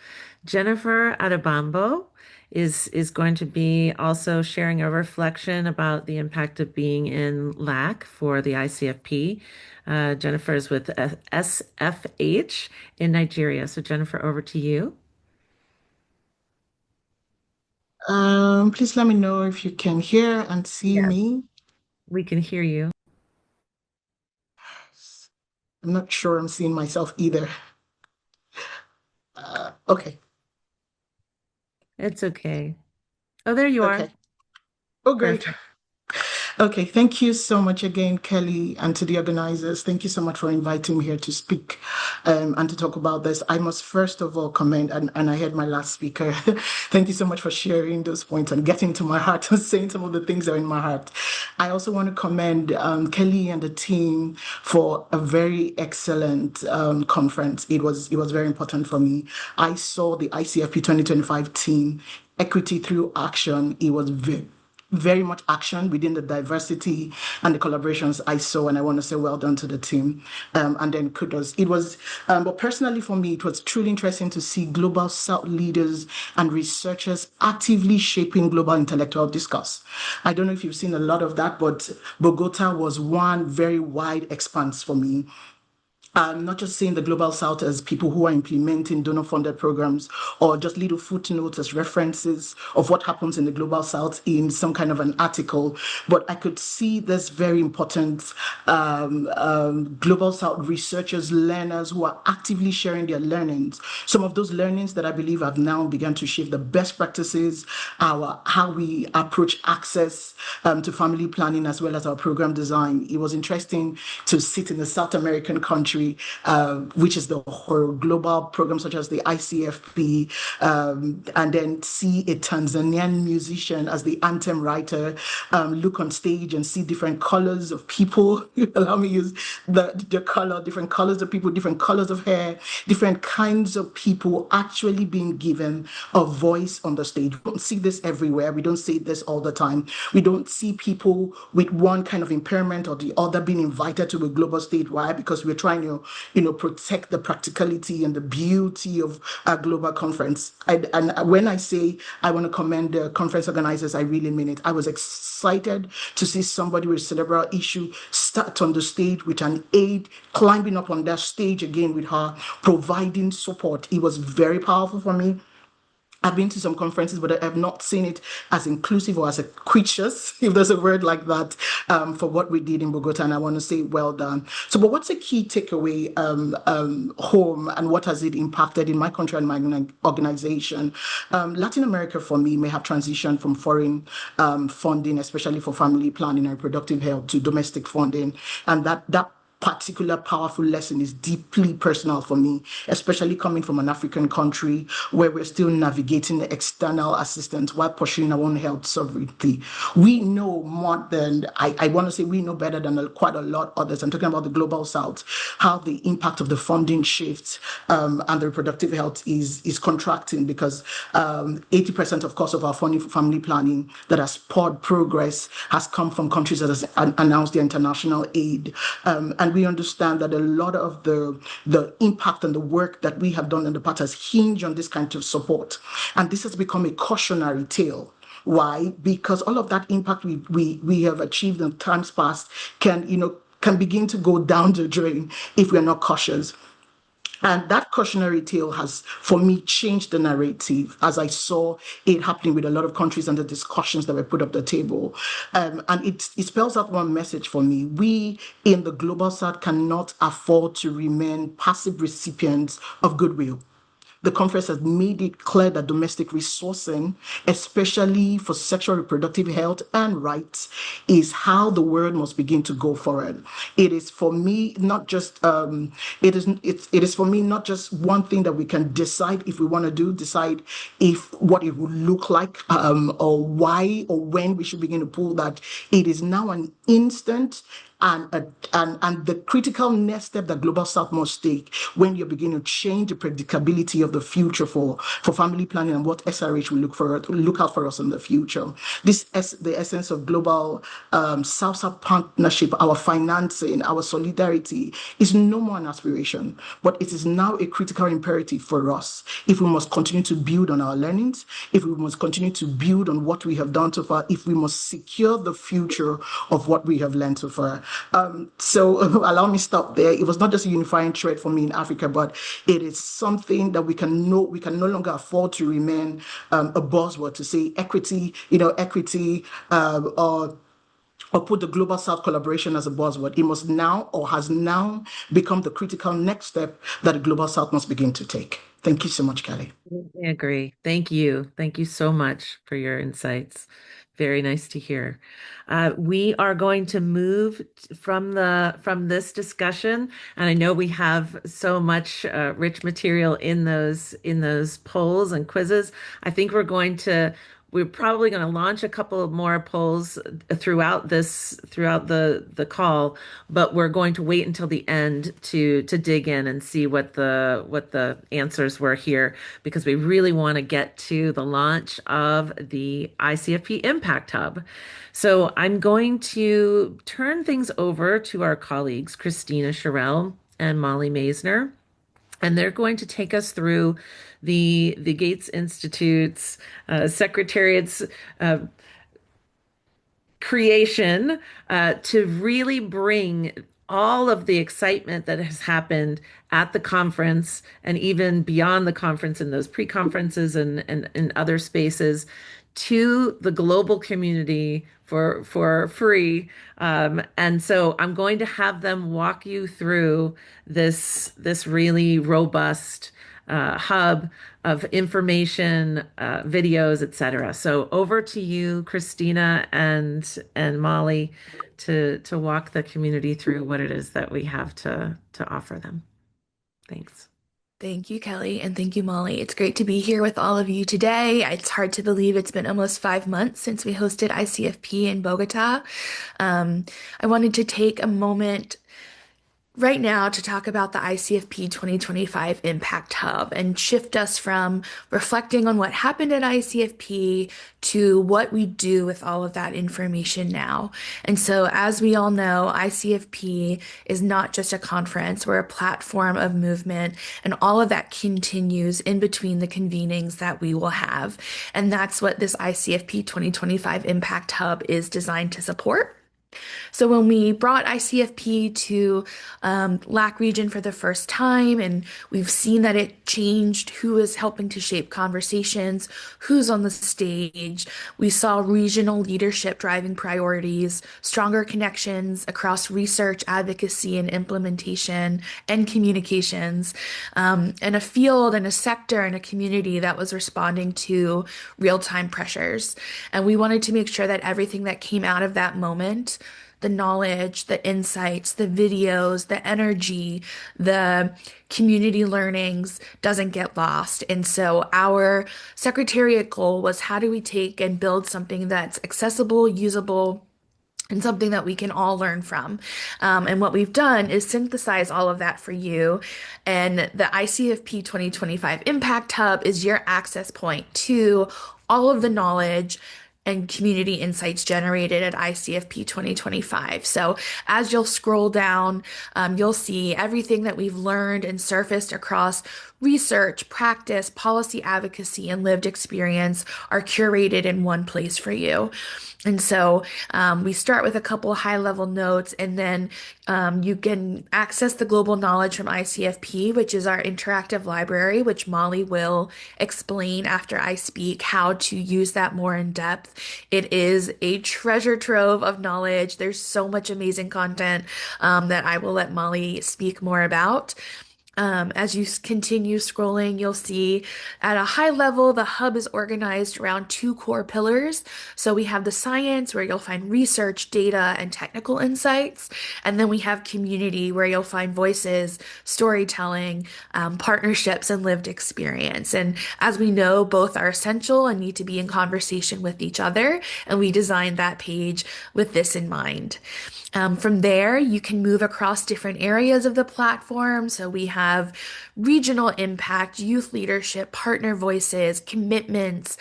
Jennifer Adebambo is going to be also sharing a reflection about the impact of being in LAC for the ICFP. Jennifer is with SFH in Nigeria. So Jennifer, over to you. Please let me know if you can hear and see me. We can hear you. I'm not sure I'm seeing myself either. Okay. It's okay. Oh, there you are. Oh, great. Perfect. Okay, thank you so much again, Kelly, and to the organizers. Thank you so much for inviting me here to speak and to talk about this. I must first of all commend, and I heard my last speaker, thank you so much for sharing those points and getting to my heart and saying some of the things that are in my heart. I also want to commend Kelly and the team for a very excellent conference. It was very important for me. I saw the ICFP 2025 team, Equity Through Action. It was very much action within the diversity and the collaborations I saw, and I want to say well done to the team, and then kudos. It was, but personally for me, it was truly interesting to see Global South leaders and researchers actively shaping global intellectual discourse. I don't know if you've seen a lot of that, but Bogotá was one very wide expanse for me. Not just seeing the Global South as people who are implementing donor-funded programs or just little footnotes as references of what happens in the Global South in some kind of an article, but I could see this very important Global South researchers, learners who are actively sharing their learnings. Some of those learnings that I believe have now begun to shape the best practices, how we approach access to family planning as well as our program design. It was interesting to sit in a South American country, which is the whole global program such as the ICFP, and then see a Tanzanian musician as the anthem writer look on stage and see different colors of people. Allow me to use the color, different colors of people, different colors of hair, different kinds of people actually being given a voice on the stage. We don't see this everywhere. We don't see this all the time. We don't see people with one kind of impairment or the other being invited to a global stage. Why? Because we're trying to protect the practicality and the beauty of a global conference. And when I say I want to commend the conference organizers, I really mean it. I was excited to see somebody with cerebral issue start on the stage with an aide, climbing up on that stage again with her, providing support. It was very powerful for me. I've been to some conferences, but I have not seen it as inclusive or as equitous, if there's a word like that, for what we did in Bogota. And I want to say, well done. So, but what's a key takeaway home, and what has it impacted in my country and my organization? Latin America, for me, may have transitioned from foreign funding, especially for family planning and reproductive health, to domestic funding. And that particular powerful lesson is deeply personal for me, especially coming from an African country where we're still navigating the external assistance while pursuing our own health sovereignty. We know more than, I want to say we know better than quite a lot others. I'm talking about the global south, how the impact of the funding shifts and the reproductive health is contracting, because 80% of course of our funding for family planning that has spurred progress has come from countries that have announced their international aid. And we understand that a lot of the impact and the work that we have done in the past has hinged on this kind of support. And this has become a cautionary tale. Why? Because all of that impact we have achieved in times past can begin to go down the drain if we're not cautious. And that cautionary tale has, for me, changed the narrative as I saw it happening with a lot of countries and the discussions that were put up the table. And it spells out one message for me. We in the global south cannot afford to remain passive recipients of goodwill. The conference has made it clear that domestic resourcing, especially for sexual reproductive health and rights, is how the world must begin to go forward. It is for me not just it is for me not just one thing that we can decide if we want to do, decide if what it would look like, or why or when we should begin to pull that. It is now an instant and the critical next step that Global South must take when you're beginning to change the predictability of the future for family planning and what SRH will look out for us in the future. The essence of Global South-South partnership, our financing, our solidarity is no more an aspiration, but it is now a critical imperative for us if we must continue to build on our learnings, if we must continue to build on what we have done so far, if we must secure the future of what we have learned so far. So allow me stop there. It was not just a unifying thread for me in Africa, but it is something that we can no longer afford to remain a buzzword to say equity, equity, or put the Global South collaboration as a buzzword. It must now, or has now, become the critical next step that the Global South must begin to take. Thank you so much, Kelly. I agree. Thank you. Thank you so much for your insights. Very nice to hear. We are going to move from this discussion, and I know we have so much rich material in those polls and quizzes. I think we're probably going to launch a couple of more polls throughout the call, but we're going to wait until the end to dig in and see what the answers were here, because we really want to get to the launch of the ICFP Impact Hub. So I'm going to turn things over to our colleagues, Christina Sherrill and Molly Maisner, and they're going to take us through the Gates Institute's Secretariat's creation to really bring all of the excitement that has happened at the conference and even beyond the conference in those pre-conferences and other spaces to the global community for free. And so I'm going to have them walk you through this really robust hub of information, videos, etc. So over to you, Christina and Molly, to walk the community through what it is that we have to offer them. Thanks. Thank you, Kelly, and thank you, Molly. It's great to be here with all of you today. It's hard to believe it's been almost 5 months since we hosted ICFP in Bogota. I wanted to take a moment right now to talk about the ICFP 2025 Impact Hub and shift us from reflecting on what happened at ICFP to what we do with all of that information now. And so, as we all know, ICFP is not just a conference, we're a platform of movement, and all of that continues in between the convenings that we will have. And that's what this ICFP 2025 Impact Hub is designed to support. So when we brought ICFP to LAC region for the first time, and we've seen that it changed who is helping to shape conversations, who's on the stage, we saw regional leadership driving priorities, stronger connections across research, advocacy, and implementation and communications, and a field and a sector and a community that was responding to real-time pressures. And we wanted to make sure that everything that came out of that moment, the knowledge, the insights, the videos, the energy, the community learnings doesn't get lost. And so our secretariat goal was, how do we take and build something that's accessible, usable, and something that we can all learn from. And what we've done is synthesize all of that for you. And the ICFP 2025 Impact Hub is your access point to all of the knowledge and community insights generated at ICFP 2025. So as you'll scroll down, you'll see everything that we've learned and surfaced across research, practice, policy advocacy, and lived experience are curated in one place for you. And so we start with a couple high-level notes, and then you can access the global knowledge from ICFP, which is our interactive library, which Molly will explain after I speak how to use that more in depth. It is a treasure trove of knowledge. There's so much amazing content that I will let Molly speak more about. As you continue scrolling, you'll see at a high level, the hub is organized around two core pillars. So we have the science, where you'll find research, data, and technical insights. And then we have community, where you'll find voices, storytelling, partnerships, and lived experience. And as we know, both are essential and need to be in conversation with each other. And we designed that page with this in mind. From there, you can move across different areas of the platform. So we have regional impact, youth leadership, partner voices, commitments,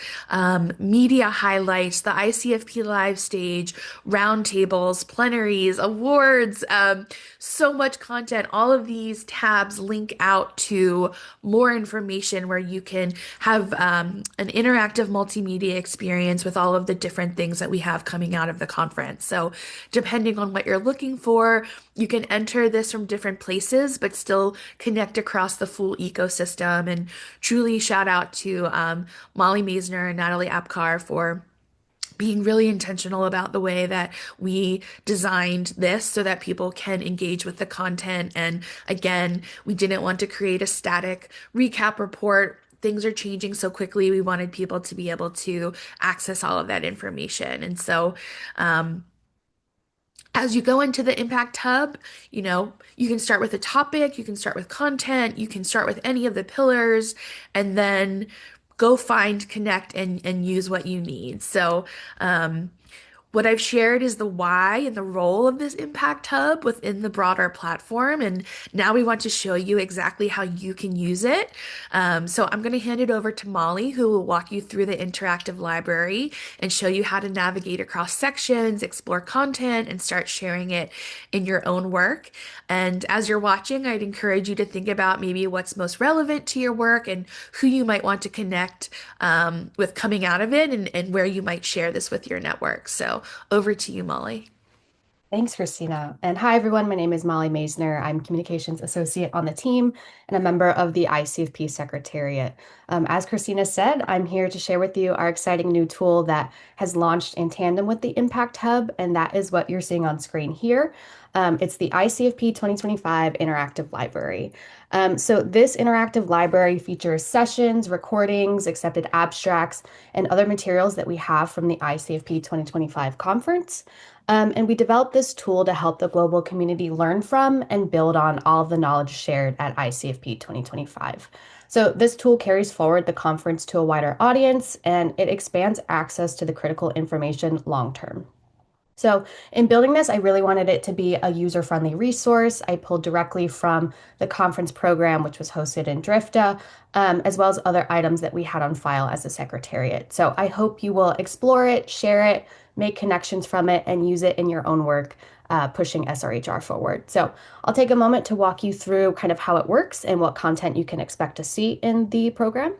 media highlights, the ICFP live stage, roundtables, plenaries, awards, so much content. All of these tabs link out to more information where you can have an interactive multimedia experience with all of the different things that we have coming out of the conference. So depending on what you're looking for, you can enter this from different places, but still connect across the full ecosystem. And truly shout out to Molly Meisner and Natalie Apkar for being really intentional about the way that we designed this so that people can engage with the content. And again, we didn't want to create a static recap report. Things are changing so quickly. We wanted people to be able to access all of that information. And so, as you go into the Impact Hub, you can start with a topic, you can start with content, you can start with any of the pillars, and then go find, connect, and use what you need. So, what I've shared is the why and the role of this Impact Hub within the broader platform. And now we want to show you exactly how you can use it. So I'm going to hand it over to Molly, who will walk you through the interactive library and show you how to navigate across sections, explore content, and start sharing it in your own work. And as you're watching, I'd encourage you to think about maybe what's most relevant to your work and who you might want to connect with coming out of it, and where you might share this with your network. So over to you, Molly. Thanks, Christina. And hi, everyone. My name is Molly Meisner. I'm Communications Associate on the team and a member of the ICFP Secretariat. As Christina said, I'm here to share with you our exciting new tool that has launched in tandem with the Impact Hub, and that is what you're seeing on screen here. It's the ICFP 2025 Interactive Library. So this interactive library features sessions, recordings, accepted abstracts, and other materials that we have from the ICFP 2025 conference. And we developed this tool to help the global community learn from and build on all of the knowledge shared at ICFP 2025. So this tool carries forward the conference to a wider audience, and it expands access to the critical information long term. So in building this, I really wanted it to be a user-friendly resource. I pulled directly from the conference program, which was hosted in Drifta, as well as other items that we had on file as a secretariat. So I hope you will explore it, share it, make connections from it, and use it in your own work, pushing SRHR forward. So I'll take a moment to walk you through kind of how it works and what content you can expect to see in the program.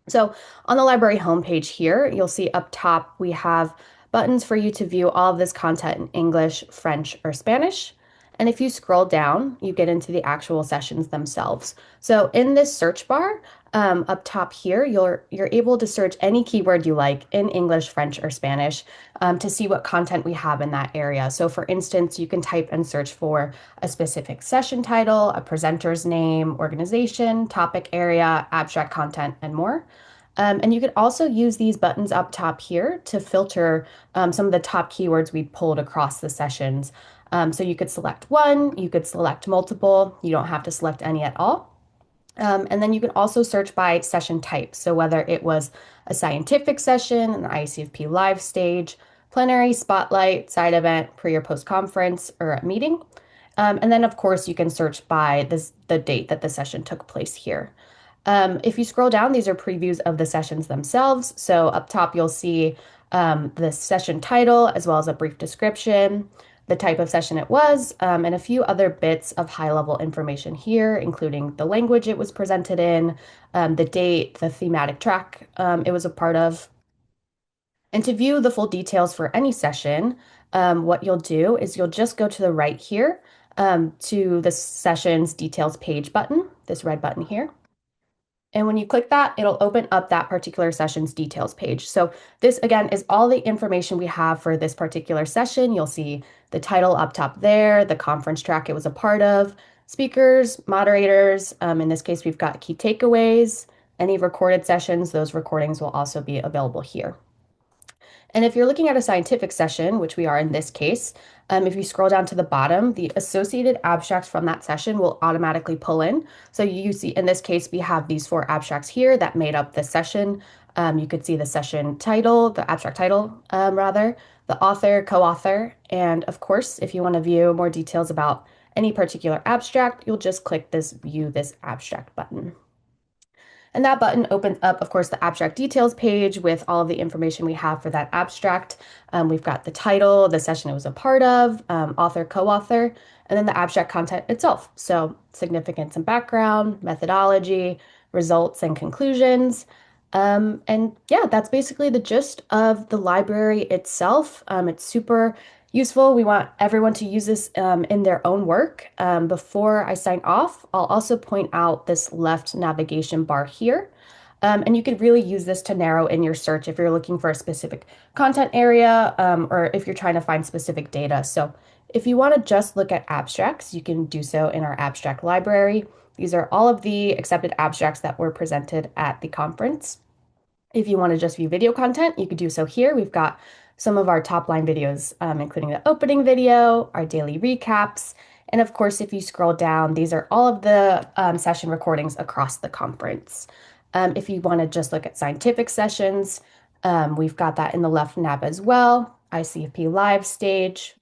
So on the library homepage here, you'll see up top we have buttons for you to view all of this content in English, French, or Spanish. And if you scroll down, you get into the actual sessions themselves. So in this search bar, up top here, you're able to search any keyword you like in English, French, or Spanish to see what content we have in that area. So for instance, you can type and search for a specific session title, a presenter's name, organization, topic area, abstract content, and more. And you can also use these buttons up top here to filter some of the top keywords we pulled across the sessions. So you could select one, you could select multiple, you don't have to select any at all. And then you can also search by session type. So whether it was a scientific session, an ICFP live stage, plenary, spotlight, side event, pre or post conference, or a meeting. And then of course you can search by the date that the session took place here. If you scroll down, these are previews of the sessions themselves. So up top, you'll see the session title, as well as a brief description, the type of session it was, and a few other bits of high-level information here, including the language it was presented in, the date, the thematic track it was a part of. And to view the full details for any session, what you'll do is you'll just go to the right here to the session's details page button, this red button here. And when you click that, it'll open up that particular session's details page. So this, again, is all the information we have for this particular session. You'll see the title up top there, the conference track it was a part of, speakers, moderators. In this case, we've got key takeaways, any recorded sessions. Those recordings will also be available here. And if you're looking at a scientific session, which we are in this case, if you scroll down to the bottom, the associated abstracts from that session will automatically pull in. So you see, in this case, we have these 4 abstracts here that made up the session. You could see the session title, the abstract title, rather, the author, co-author, and of course, if you want to view more details about any particular abstract, you'll just click this View This Abstract button. And that button opens up, of course, the abstract details page with all of the information we have for that abstract. We've got the title, the session it was a part of, author, co-author, and then the abstract content itself. So significance and background, methodology, results and conclusions. And yeah, that's basically the gist of the library itself. It's super useful. We want everyone to use this in their own work. Before I sign off, I'll also point out this left navigation bar here. And you could really use this to narrow in your search if you're looking for a specific content area or if you're trying to find specific data. So if you want to just look at abstracts, you can do so in our abstract library. These are all of the accepted abstracts that were presented at the conference. If you want to just view video content, you could do so here. We've got some of our top line videos, including the opening video, our daily recaps, and of course, if you scroll down, these are all of the session recordings across the conference. If you want to just look at scientific sessions, we've got that in the left nav as well, ICFP live stage,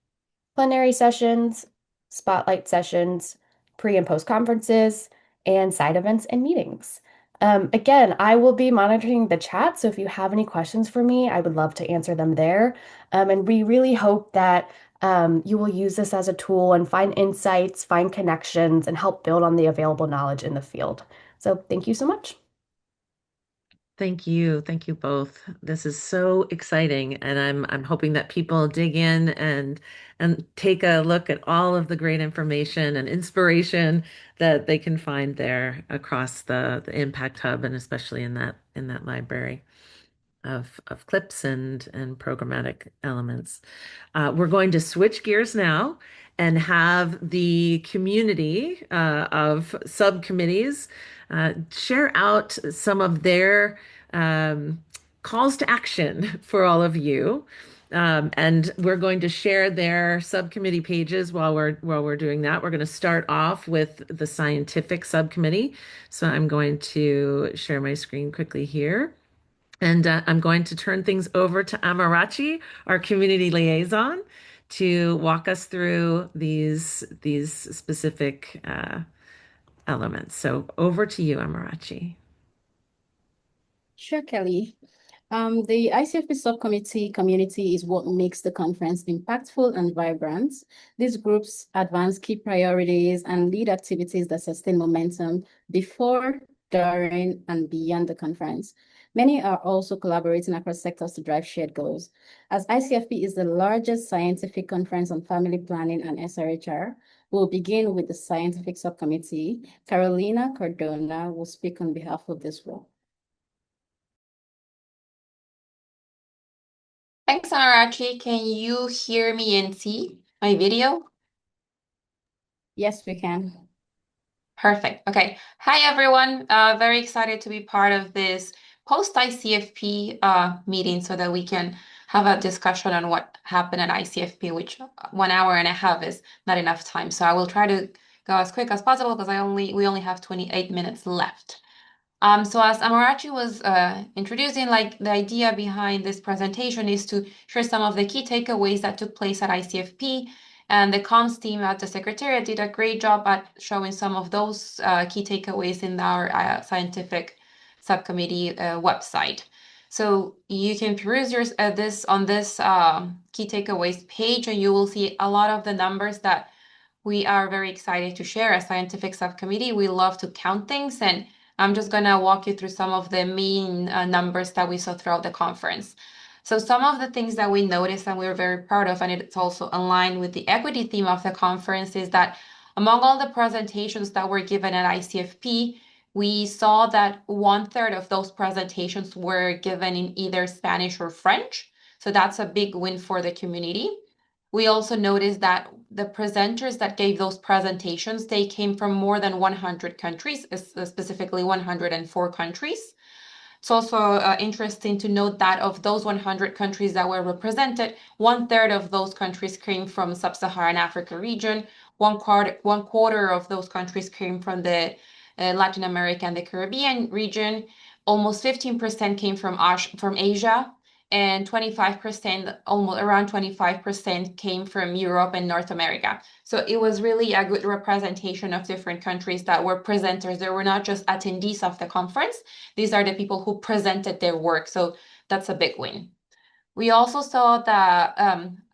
plenary sessions, spotlight sessions, pre and post conferences, and side events and meetings. Again, I will be monitoring the chat, so if you have any questions for me, I would love to answer them there. And we really hope that you will use this as a tool and find insights, find connections, and help build on the available knowledge in the field. So thank you so much. Thank you. Thank you both. This is so exciting, and I'm hoping that people dig in and take a look at all of the great information and inspiration that they can find there across the Impact Hub, and especially in that library of clips and programmatic elements. We're going to switch gears now and have the community of subcommittees share out some of their calls to action for all of you. And we're going to share their subcommittee pages while we're doing that. We're going to start off with the scientific subcommittee. So I'm going to share my screen quickly here. And I'm going to turn things over to Amarachi, our community liaison, to walk us through these specific elements. So over to you, Amarachi. Sure, Kelly. The ICFP subcommittee community is what makes the conference impactful and vibrant. These groups advance key priorities and lead activities that sustain momentum before, during, and beyond the conference. Many are also collaborating across sectors to drive shared goals. As ICFP is the largest scientific conference on family planning and SRHR, we'll begin with the scientific subcommittee. Carolina Cardona will speak on behalf of this role. Thanks, Anarachi. Can you hear me and see my video? Yes, we can. Perfect. Okay. Hi, everyone. Very excited to be part of this post-ICFP meeting so that we can have a discussion on what happened at ICFP, which 1 hour and a half is not enough time. So I will try to go as quick as possible because we only have 28 minutes left. So as Amarachi was introducing, like the idea behind this presentation is to share some of the key takeaways that took place at ICFP, and the comms team at the Secretariat did a great job at showing some of those key takeaways in our scientific subcommittee website. So you can peruse this on this key takeaways page, and you will see a lot of the numbers that we are very excited to share as scientific subcommittee. We love to count things, and I'm just going to walk you through some of the main numbers that we saw throughout the conference. So some of the things that we noticed and we were very proud of, and it's also aligned with the equity theme of the conference, is that among all the presentations that were given at ICFP, we saw that 1/3 of those presentations were given in either Spanish or French. So that's a big win for the community. We also noticed that the presenters that gave those presentations, they came from more than 100 countries, specifically 104 countries. It's also interesting to note that of those 100 countries that were represented, 1/3 of those countries came from Sub-Saharan Africa region, one quarter of those countries came from the Latin America and the Caribbean region, almost 15% came from Asia, and 25%, almost around 25% came from Europe and North America. So it was really a good representation of different countries that were presenters. They were not just attendees of the conference. These are the people who presented their work. So that's a big win. We also saw that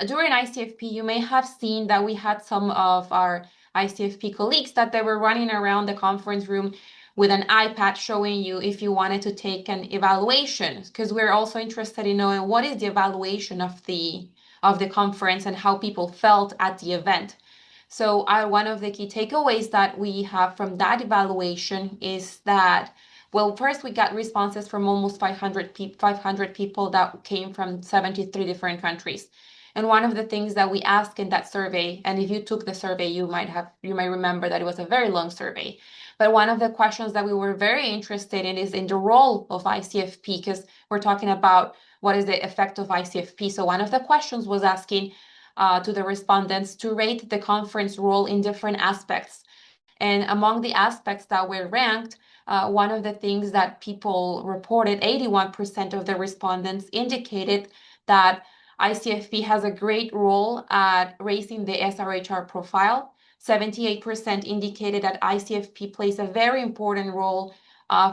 during ICFP, you may have seen that we had some of our ICFP colleagues that they were running around the conference room with an iPad showing you if you wanted to take an evaluation, because we're also interested in knowing what is the evaluation of the conference and how people felt at the event. So one of the key takeaways that we have from that evaluation is that, well, first we got responses from almost 500 people that came from 73 different countries. And one of the things that we asked in that survey, and if you took the survey, you might remember that it was a very long survey. But one of the questions that we were very interested in is in the role of ICFP, because we're talking about what is the effect of ICFP. So one of the questions was asking to the respondents to rate the conference role in different aspects. And among the aspects that were ranked, one of the things that people reported, 81% of the respondents indicated that ICFP has a great role at raising the SRHR profile. 78% indicated that ICFP plays a very important role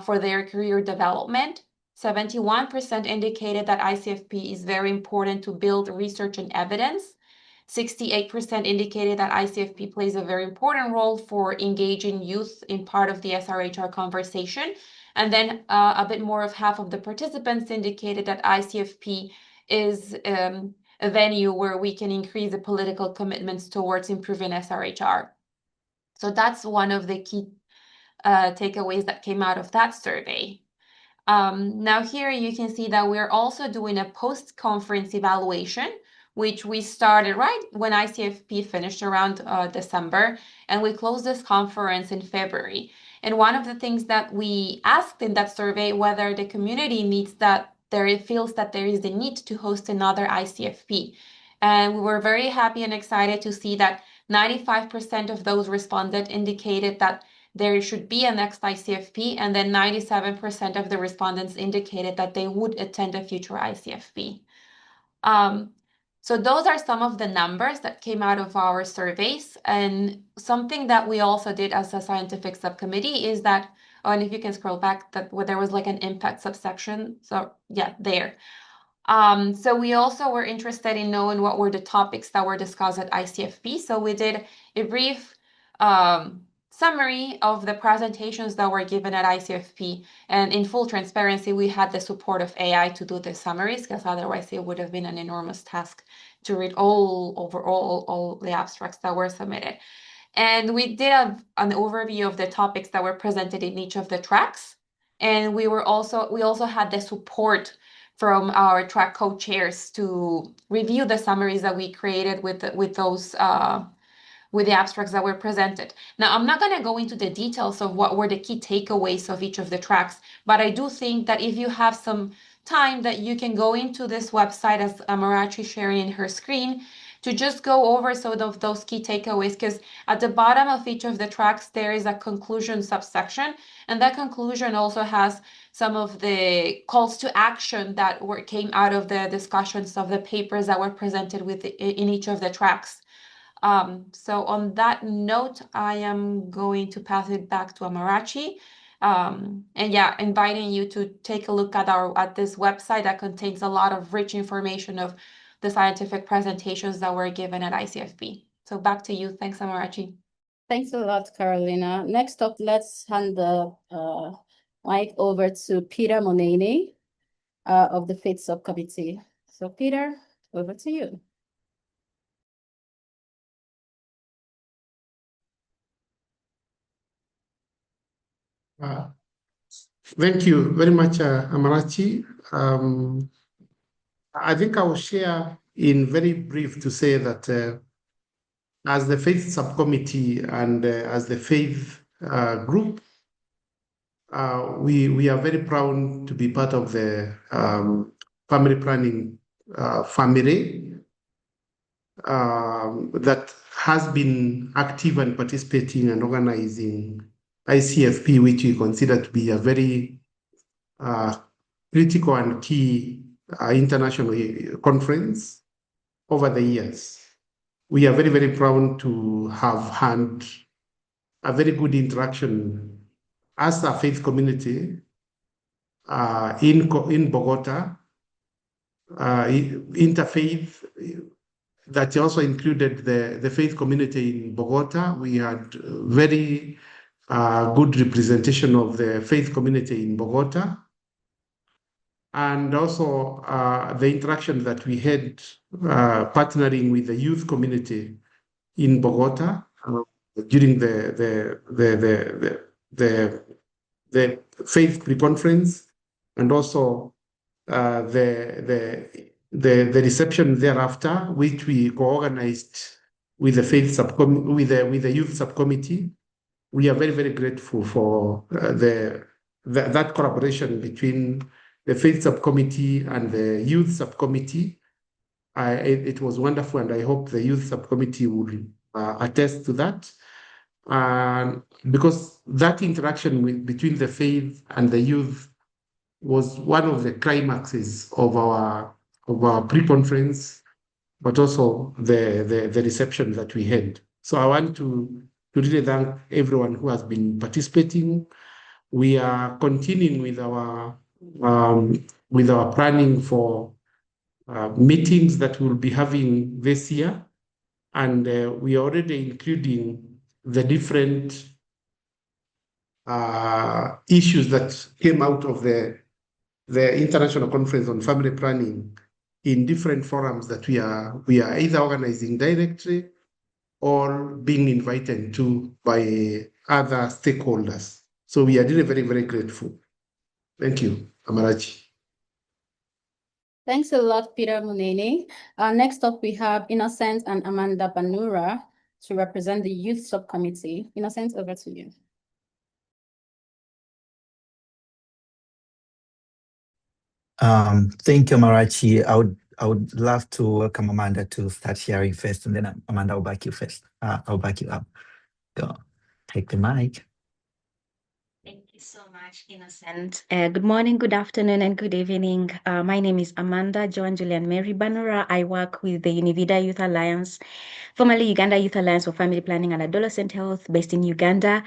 for their career development. 71% indicated that ICFP is very important to build research and evidence. 68% indicated that ICFP plays a very important role for engaging youth in part of the SRHR conversation. And then a bit more of half of the participants indicated that ICFP is a venue where we can increase the political commitments towards improving SRHR. So that's one of the key takeaways that came out of that survey. Now here you can see that we're also doing a post-conference evaluation, which we started right when ICFP finished around December, and we closed this conference in February. And one of the things that we asked in that survey, whether the community feels that there is a need to host another ICFP. And we were very happy and excited to see that 95% of those responded indicated that there should be a next ICFP, and then 97% of the respondents indicated that they would attend a future ICFP. So those are some of the numbers that came out of our surveys. And something that we also did as a scientific subcommittee is that, and if you can scroll back, that where there was like an impact subsection. So yeah, there. So we also were interested in knowing what were the topics that were discussed at ICFP. So we did a brief summary of the presentations that were given at ICFP. And in full transparency, we had the support of AI to do the summaries, because otherwise it would have been an enormous task to read all the abstracts that were submitted. And we did an overview of the topics that were presented in each of the tracks. And we also had the support from our track co-chairs to review the summaries that we created with the abstracts that were presented. Now, I'm not going to go into the details of what were the key takeaways of each of the tracks, but I do think that if you have some time, that you can go into this website, as Amarachi sharing in her screen, to just go over some of those key takeaways, because at the bottom of each of the tracks, there is a conclusion subsection, and that conclusion also has some of the calls to action that came out of the discussions of the papers that were presented in each of the tracks. So on that note, I am going to pass it back to Amarachi. And yeah, inviting you to take a look at this website that contains a lot of rich information of the scientific presentations that were given at ICFP. So back to you. Thanks, Amarachi. Thanks a lot, Carolina. Next up, let's hand the mic over to Peter Moneni of the Faith Subcommittee. So Peter, over to you. Thank you very much, Amarachi. I think I will share in very brief to say that as the Faith Subcommittee and as the Faith group, we are very proud to be part of the family planning family that has been active and participating and organizing ICFP, which we consider to be a very critical and key international conference over the years. We are very, very proud to have had a very good interaction as a faith community in Bogotá, interfaith that also included the faith community in Bogotá. We had very good representation of the faith community in Bogotá. And also the interaction that we had partnering with the youth community in Bogotá during the faith pre-conference, and also the reception thereafter, which we co-organized with the faith subcommittee, with the youth subcommittee. We are very, very grateful for that collaboration between the faith subcommittee and the youth subcommittee. It was wonderful, and I hope the youth subcommittee will attest to that. Because that interaction between the faith and the youth was one of the climaxes of our pre-conference, but also the reception that we had. So I want to really thank everyone who has been participating. We are continuing with our planning for meetings that we'll be having this year, and we are already including the different issues that came out of the International Conference on Family Planning in different forums that we are either organizing directly or being invited to by other stakeholders. So we are really very, very grateful. Thank you, Amarachi. Thanks a lot, Peter Moneni. Next up, we have Innocent and Amanda Banura to represent the Youth Subcommittee. Innocent, over to you. Thank you, Amarachi. I would love to welcome Amanda to start sharing first, and then Amanda, I'll back you first. I'll back you up. Go, take the mic. Thank you so much. much, Innocent. Good morning, good afternoon, and good evening. My name is Amanda Joan Julian Mary Banura. I work with the Univida Youth Alliance, formerly Uganda Youth Alliance for Family Planning and Adolescent Health, based in Uganda.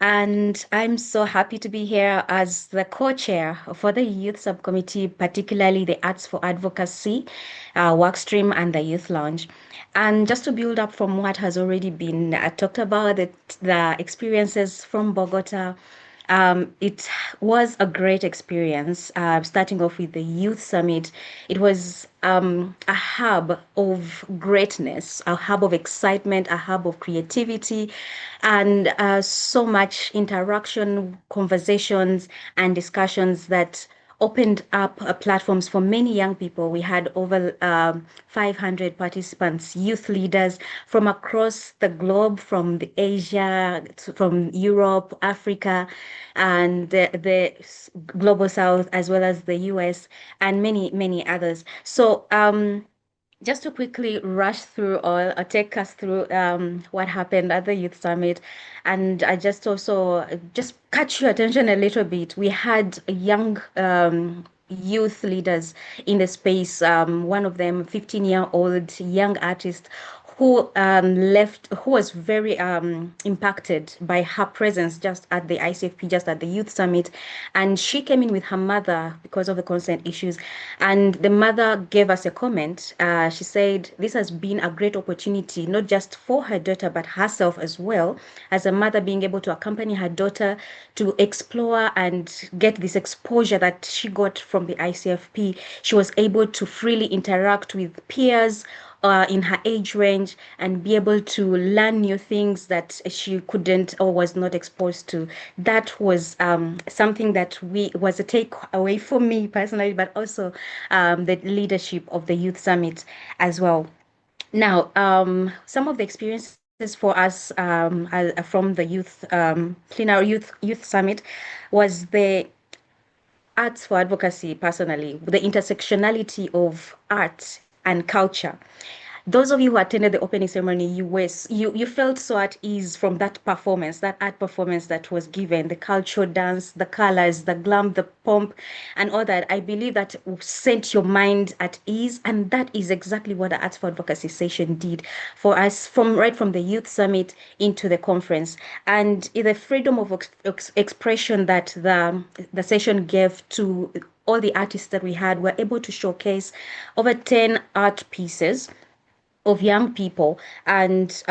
And I'm so happy to be here as the co-chair for the youth subcommittee, particularly the Arts for Advocacy work stream and the Youth Lounge. And just to build up from what has already been talked about, the experiences from Bogota, it was a great experience. Starting off with the Youth Summit, it was a hub of greatness, a hub of excitement, a hub of creativity, and so much interaction, conversations, and discussions that opened up platforms for many young people. We had over 500 participants, youth leaders from across the globe, from Asia, from Europe, Africa, and the global South, as well as the US, and many, many others. So just to quickly rush through or take us through what happened at the Youth Summit, and I just also just catch your attention a little bit. We had young youth leaders in the space. One of them, 15-year-old young artist who who was very impacted by her presence just at the ICFP, just at the Youth Summit. And she came in with her mother because of the consent issues. And the mother gave us a comment. She said, this has been a great opportunity, not just for her daughter, but herself as well, as a mother being able to accompany her daughter to explore and get this exposure that she got from the ICFP. She was able to freely interact with peers in her age range and be able to learn new things that she couldn't or was not exposed to. That was something that was a takeaway for me personally, but also the leadership of the Youth Summit as well. Now, some of the experiences for us from the youth plenary youth summit was the Arts for Advocacy. Personally, the intersectionality of art and culture. Those of you who attended the opening ceremony, you felt so at ease from that performance, that art performance that was given, the cultural dance, the colors, the glam, the pomp, and all that. I believe that sent your mind at ease, and that is exactly what the Arts for Advocacy session did for us, right from the Youth Summit into the conference. And the freedom of expression that the session gave to all the artists that we had, were able to showcase over 10 art pieces of young people and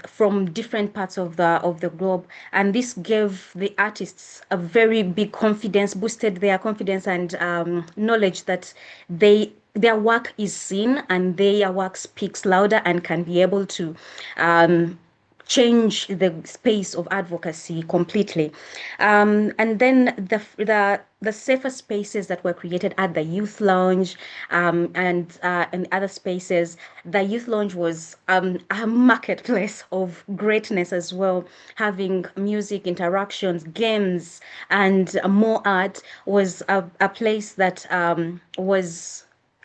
from different parts of the globe, and this gave the artists a very big confidence, boosted their confidence and knowledge that their work is seen and their work speaks louder and can be able to change the space of advocacy completely. And then the safer spaces that were created at the Youth Lounge and other spaces. The Youth Lounge was a marketplace of greatness as well, having music, interactions, games, and more art. Was a place that was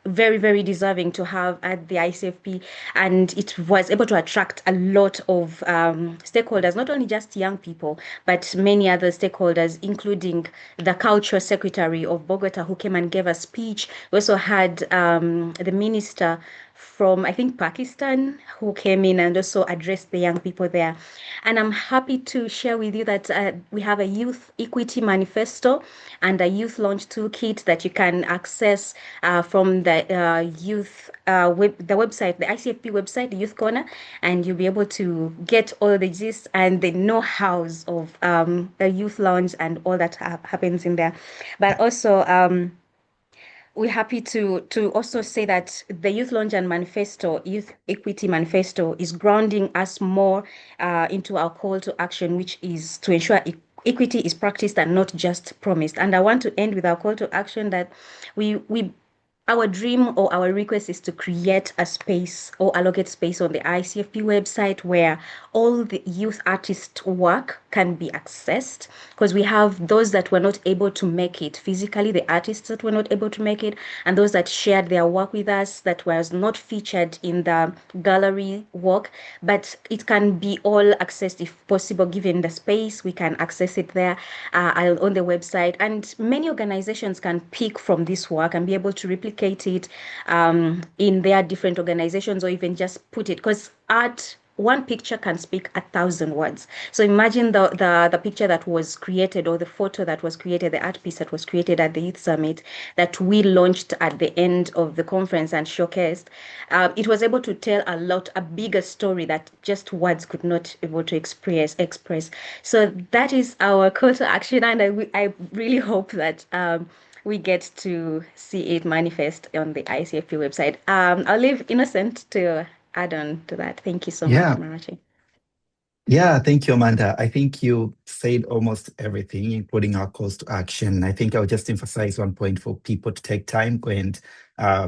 very, very deserving to have at the ICFP, and it was able to attract a lot of stakeholders, not only just young people, but many other stakeholders, including the cultural secretary of Bogotá, who came and gave a speech. We also had the minister from, I think, Pakistan, who came in and also addressed the young people there. And I'm happy to share with you that we have a youth equity manifesto and a youth launch toolkit that you can access from the youth the website, the ICFP website, the Youth Corner, and you'll be able to get all the gist and the know-hows of the youth launch and all that happens in there. But also, we're happy to also say that the Youth Launch and Manifesto, Youth Equity Manifesto, is grounding us more into our call to action, which is to ensure equity is practiced and not just promised. And I want to end with our call to action that we our dream or our request is to create a space or allocate space on the ICFP website where all the youth artist work can be accessed, because we have those that were not able to make it physically, the artists that were not able to make it, and those that shared their work with us that was not featured in the gallery work, but it can be all accessed if possible. Given the space, we can access it there on the website, and many organizations can pick from this work and be able to replicate it in their different organizations, or even just put it, because art, one picture can speak 1,000 words. So imagine the picture that was created, or the photo that was created, the art piece that was created at the Youth Summit that we launched at the end of the conference and showcased. It was able to tell a bigger story that just words could not able to express. So that is our call to action, and I really hope that we get to see it manifest on the ICFP website. I'll leave Innocent to add on to that. Thank you so much, Marachi. Yeah, thank you, Amanda. I think you said almost everything, including our calls to action. I think I'll just emphasize one point for people to take time, go and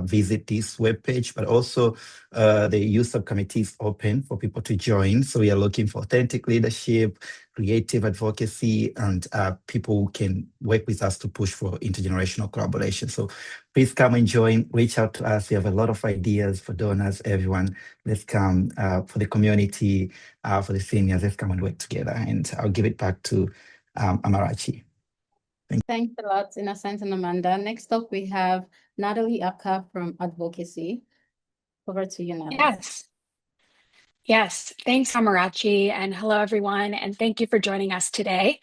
visit this webpage, but also the youth subcommittee is open for people to join. So we are looking for authentic leadership, creative advocacy, and people who can work with us to push for intergenerational collaboration. So please come and join, reach out to us. We have a lot of ideas for donors, everyone. Let's come for the community, for the seniors. Let's come and work together. And I'll give it back to Amarachi. Thanks a lot, Innocent and Amanda. Next up, we have Natalie Aka from Advocacy. Over to you, Natalie. Yes, thanks, Amarachi, and hello, everyone, and thank you for joining us today.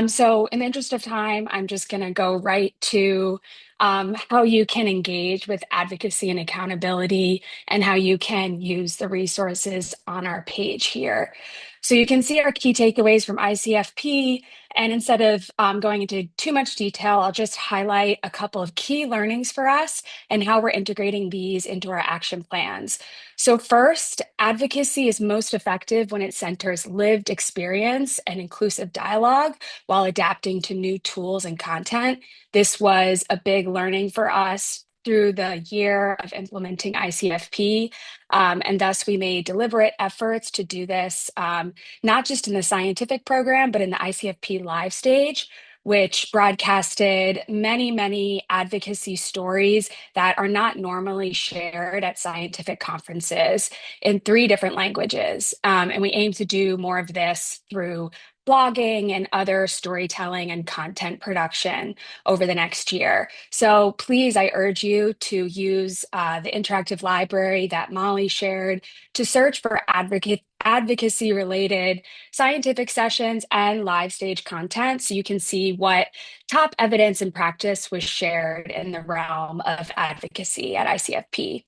So in the interest of time, I'm just going to go right to how you can engage with advocacy and accountability, and how you can use the resources on our page here. So you can see our key takeaways from ICFP, and instead of going into too much detail, I'll just highlight a couple of key learnings for us and how we're integrating these into our action plans. So first, advocacy is most effective when it centers lived experience and inclusive dialogue while adapting to new tools and content. This was a big learning for us through the year of implementing ICFP. And thus we made deliberate efforts to do this, not just in the scientific program, but in the ICFP live stage, which broadcasted many advocacy stories that are not normally shared at scientific conferences in 3 different languages. And we aim to do more of this through blogging and other storytelling and content production over the next year. So please, I urge you to use the interactive library that Molly shared to search for advocacy-related scientific sessions and live stage content, so you can see what top evidence and practice was shared in the realm of advocacy at ICFP.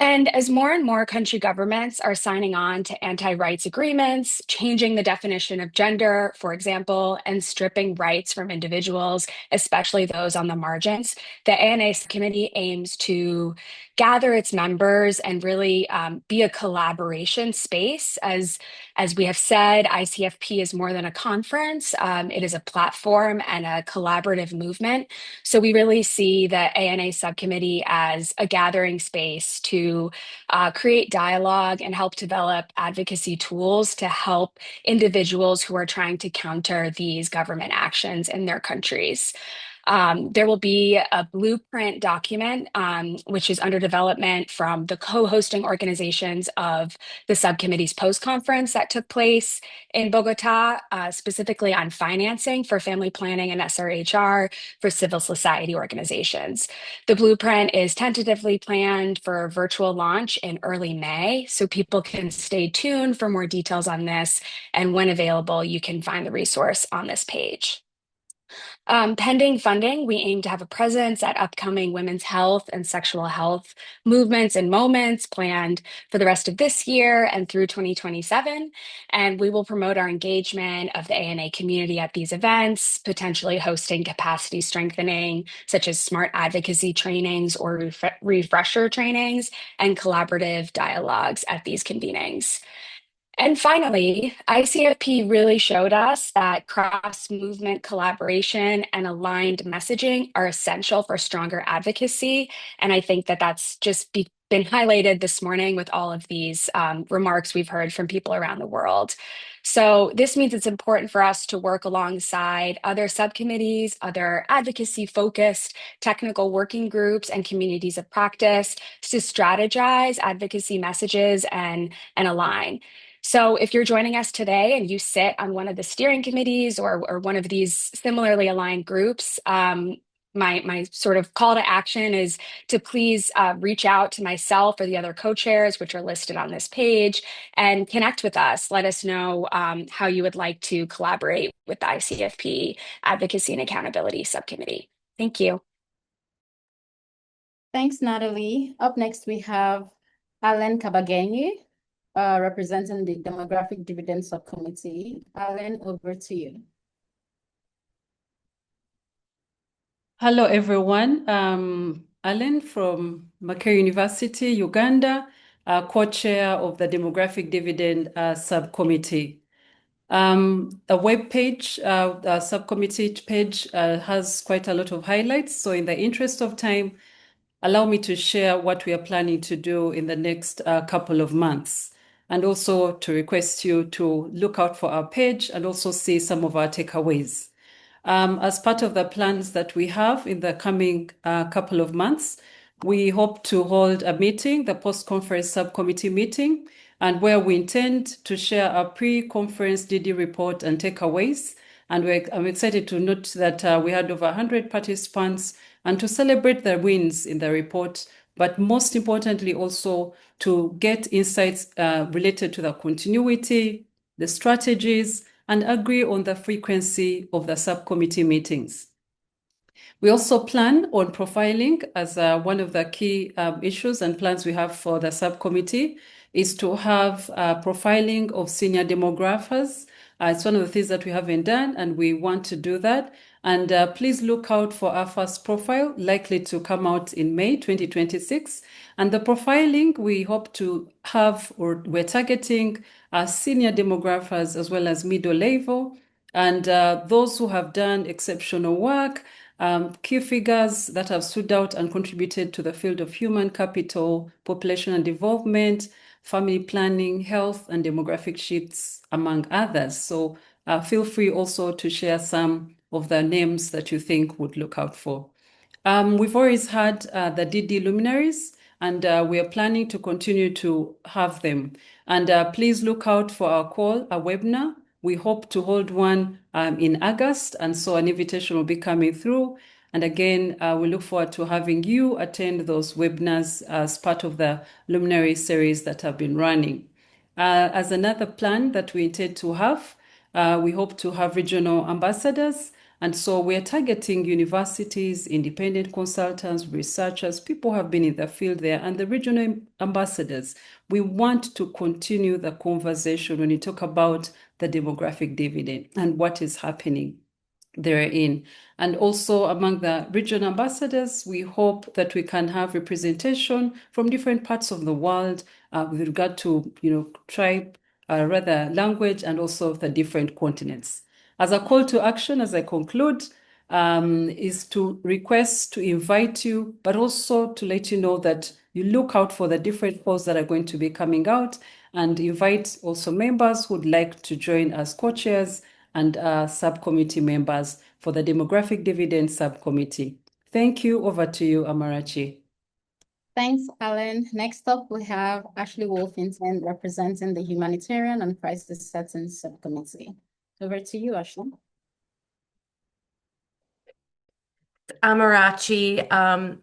And as more and more country governments are signing on to anti-rights agreements, changing the definition of gender, for example, and stripping rights from individuals, especially those on the margins, the ANA committee aims to gather its members and really be a collaboration space. As we have said, ICFP is more than a conference. It is a platform and a collaborative movement. So we really see the ANA subcommittee as a gathering space to create dialogue and help develop advocacy tools to help individuals who are trying to counter these government actions in their countries. There will be a blueprint document, which is under development from the co-hosting organizations of the subcommittee's post-conference that took place in Bogotá, specifically on financing for family planning and SRHR for civil society organizations. The blueprint is tentatively planned for virtual launch in early May, so people can stay tuned for more details on this, and when available, you can find the resource on this page. Pending funding, we aim to have a presence at upcoming women's health and sexual health movements and moments planned for the rest of this year and through 2027. And we will promote our engagement of the ANA community at these events, potentially hosting capacity strengthening, such as smart advocacy trainings or refresher trainings, and collaborative dialogues at these convenings. And finally, ICFP really showed us that cross-movement collaboration and aligned messaging are essential for stronger advocacy. And I think that that's just been highlighted this morning with all of these remarks we've heard from people around the world. So this means it's important for us to work alongside other subcommittees, other advocacy-focused technical working groups and communities of practice to strategize advocacy messages and align. So if you're joining us today and you sit on one of the steering committees or one of these similarly aligned groups, my sort of call to action is to please reach out to myself or the other co-chairs, which are listed on this page, and connect with us. Let us know how you would like to collaborate with the ICFP Advocacy and Accountability Subcommittee. Thank you. Thanks, Natalie. Up next, we have Alan Kabagenyi, representing the Demographic Dividend Subcommittee. Alan, over to you. Hello, everyone. Alan from Makerere University, Uganda, co-chair of the Demographic Dividend Subcommittee. The web page, the subcommittee page has quite a lot of highlights. So in the interest of time, allow me to share what we are planning to do in the next couple of months, and also to request you to look out for our page and also see some of our takeaways. As part of the plans that we have in the coming couple of months, we hope to hold a meeting, the post-conference subcommittee meeting, and where we intend to share our pre-conference DD report and takeaways. And I'm excited to note that we had over 100 participants and to celebrate the wins in the report, but most importantly also to get insights related to the continuity, the strategies, and agree on the frequency of the subcommittee meetings. We also plan on profiling as one of the key issues and plans we have for the subcommittee is to have profiling of senior demographers. It's one of the things that we haven't done, and we want to do that. And please look out for our first profile, likely to come out in May 2026. And the profiling we hope to have, or we're targeting senior demographers as well as middle level, and those who have done exceptional work, key figures that have stood out and contributed to the field of human capital, population and development, family planning, health, and demographic shifts, among others. So feel free also to share some of the names that you think would look out for. We've always had the DD luminaries, and we are planning to continue to have them. And please look out for our call, our webinar. We hope to hold one in August, and so an invitation will be coming through. And again, we look forward to having you attend those webinars as part of the luminary series that have been running. As another plan that we intend to have, we hope to have regional ambassadors. And so we're targeting universities, independent consultants, researchers, people who have been in the field there, and the regional ambassadors. We want to continue the conversation when you talk about the demographic dividend and what is happening therein. And also among the regional ambassadors, we hope that we can have representation from different parts of the world with regard to, tribe, language, and also the different continents. As a call to action, as I conclude, is to request to invite you, but also to let you know that you look out for the different posts that are going to be coming out, and invite also members who would like to join as co-chairs and subcommittee members for the Demographic Dividend Subcommittee. Thank you. Over to you, Amarachi. Thanks, Alan. Next up, we have Ashley Wolfington representing the Humanitarian and Crisis Settings Subcommittee. Over to you, Ashley. Amarachi.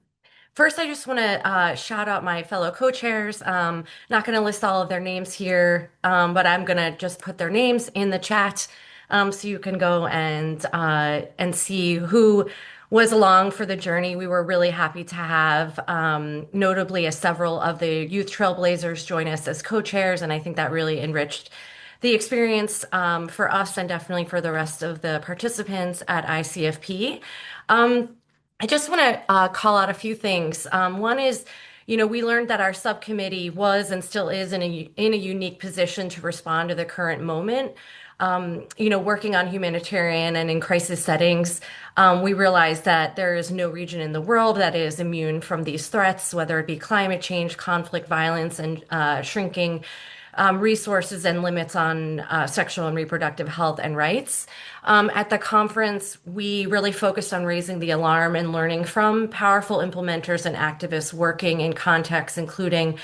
First, I just want to shout out my fellow co-chairs. Not going to list all of their names here, but I'm going to just put their names in the chat so you can go and see who was along for the journey. We were really happy to have notably several of the youth trailblazers join us as co-chairs, and I think that really enriched the experience for us and definitely for the rest of the participants at ICFP. I just want to call out a few things. One is, we learned that our subcommittee was and still is in a unique position to respond to the current moment. Working on humanitarian and in crisis settings, we realized that there is no region in the world that is immune from these threats, whether it be climate change, conflict, violence, and shrinking resources and limits on sexual and reproductive health and rights. At the conference, we really focused on raising the alarm and learning from powerful implementers and activists working in contexts including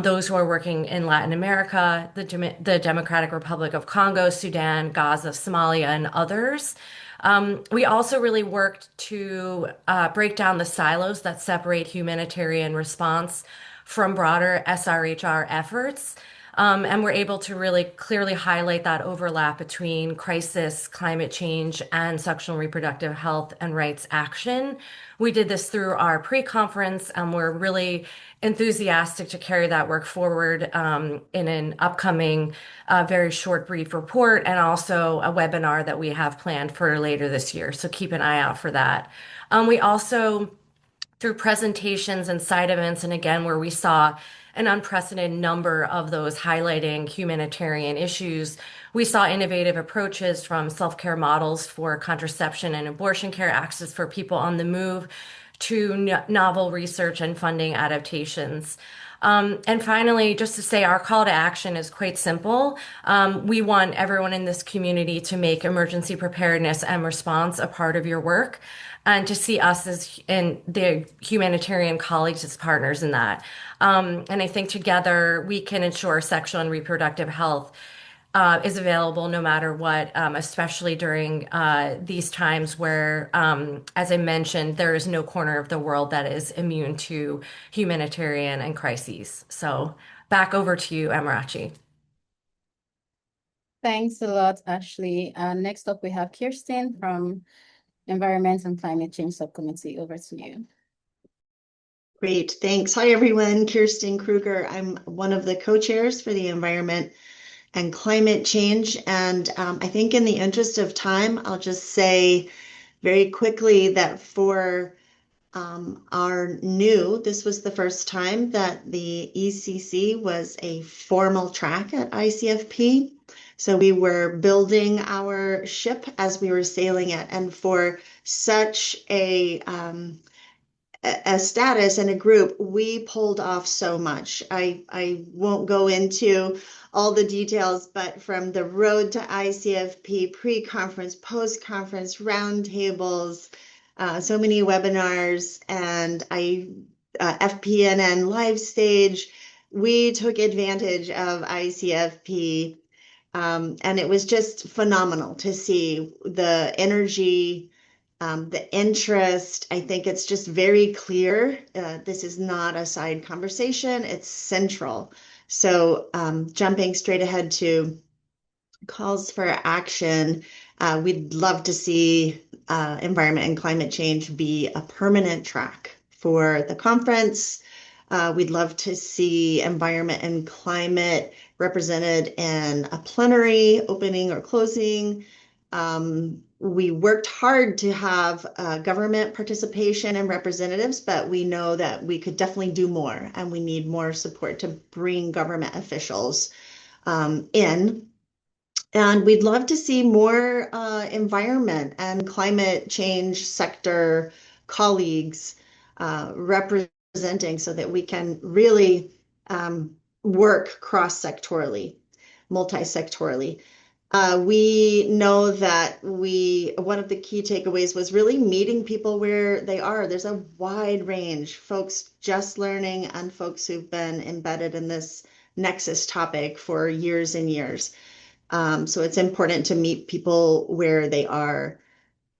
those who are working in Latin America, the Democratic Republic of Congo, Sudan, Gaza, Somalia, and others. We also really worked to break down the silos that separate humanitarian response from broader SRHR efforts. And we're able to really clearly highlight that overlap between crisis, climate change, and sexual and reproductive health and rights action. We did this through our pre-conference, and we're really enthusiastic to carry that work forward in an upcoming very short brief report and also a webinar that we have planned for later this year. So keep an eye out for that. We also, through presentations and side events, and again, where we saw an unprecedented number of those highlighting humanitarian issues. We saw innovative approaches from self-care models for contraception and abortion care access for people on the move to novel research and funding adaptations. And finally, just to say our call to action is quite simple. We want everyone in this community to make emergency preparedness and response a part of your work and to see us as and the humanitarian colleagues as partners in that. And I think together we can ensure sexual and reproductive health is available no matter what, especially during these times where, as I mentioned, there is no corner of the world that is immune to humanitarian and crises. So back over to you, Amarachi. Thanks a lot, Ashley. Next up, we have Kirsten from Environment and Climate Change Subcommittee. Over to you. Great, thanks. Hi, everyone. Kirsten Kruger. I'm one of the co-chairs for the Environment and Climate Change. And I think in the interest of time, I'll just say very quickly that for this was the first time that the ECC was a formal track at ICFP. So we were building our ship as we were sailing it. And for such a status and a group, we pulled off so much. I won't go into all the details, but from the road to ICFP, pre-conference, post-conference, roundtables, so many webinars, and FPNN live stage, we took advantage of ICFP. And it was just phenomenal to see the energy, the interest. I think it's just very clear. This is not a side conversation, it's central. So jumping straight ahead to calls for action, we'd love to see environment and climate change be a permanent track for the conference. We'd love to see environment and climate represented in a plenary, opening or closing. We worked hard to have government participation and representatives, but we know that we could definitely do more, and we need more support to bring government officials in. And we'd love to see more environment and climate change sector colleagues representing so that we can really work cross-sectorally, multi-sectorally. We know that one of the key takeaways was really meeting people where they are. There's a wide range, folks just learning and folks who've been embedded in this nexus topic for years and years. So it's important to meet people where they are.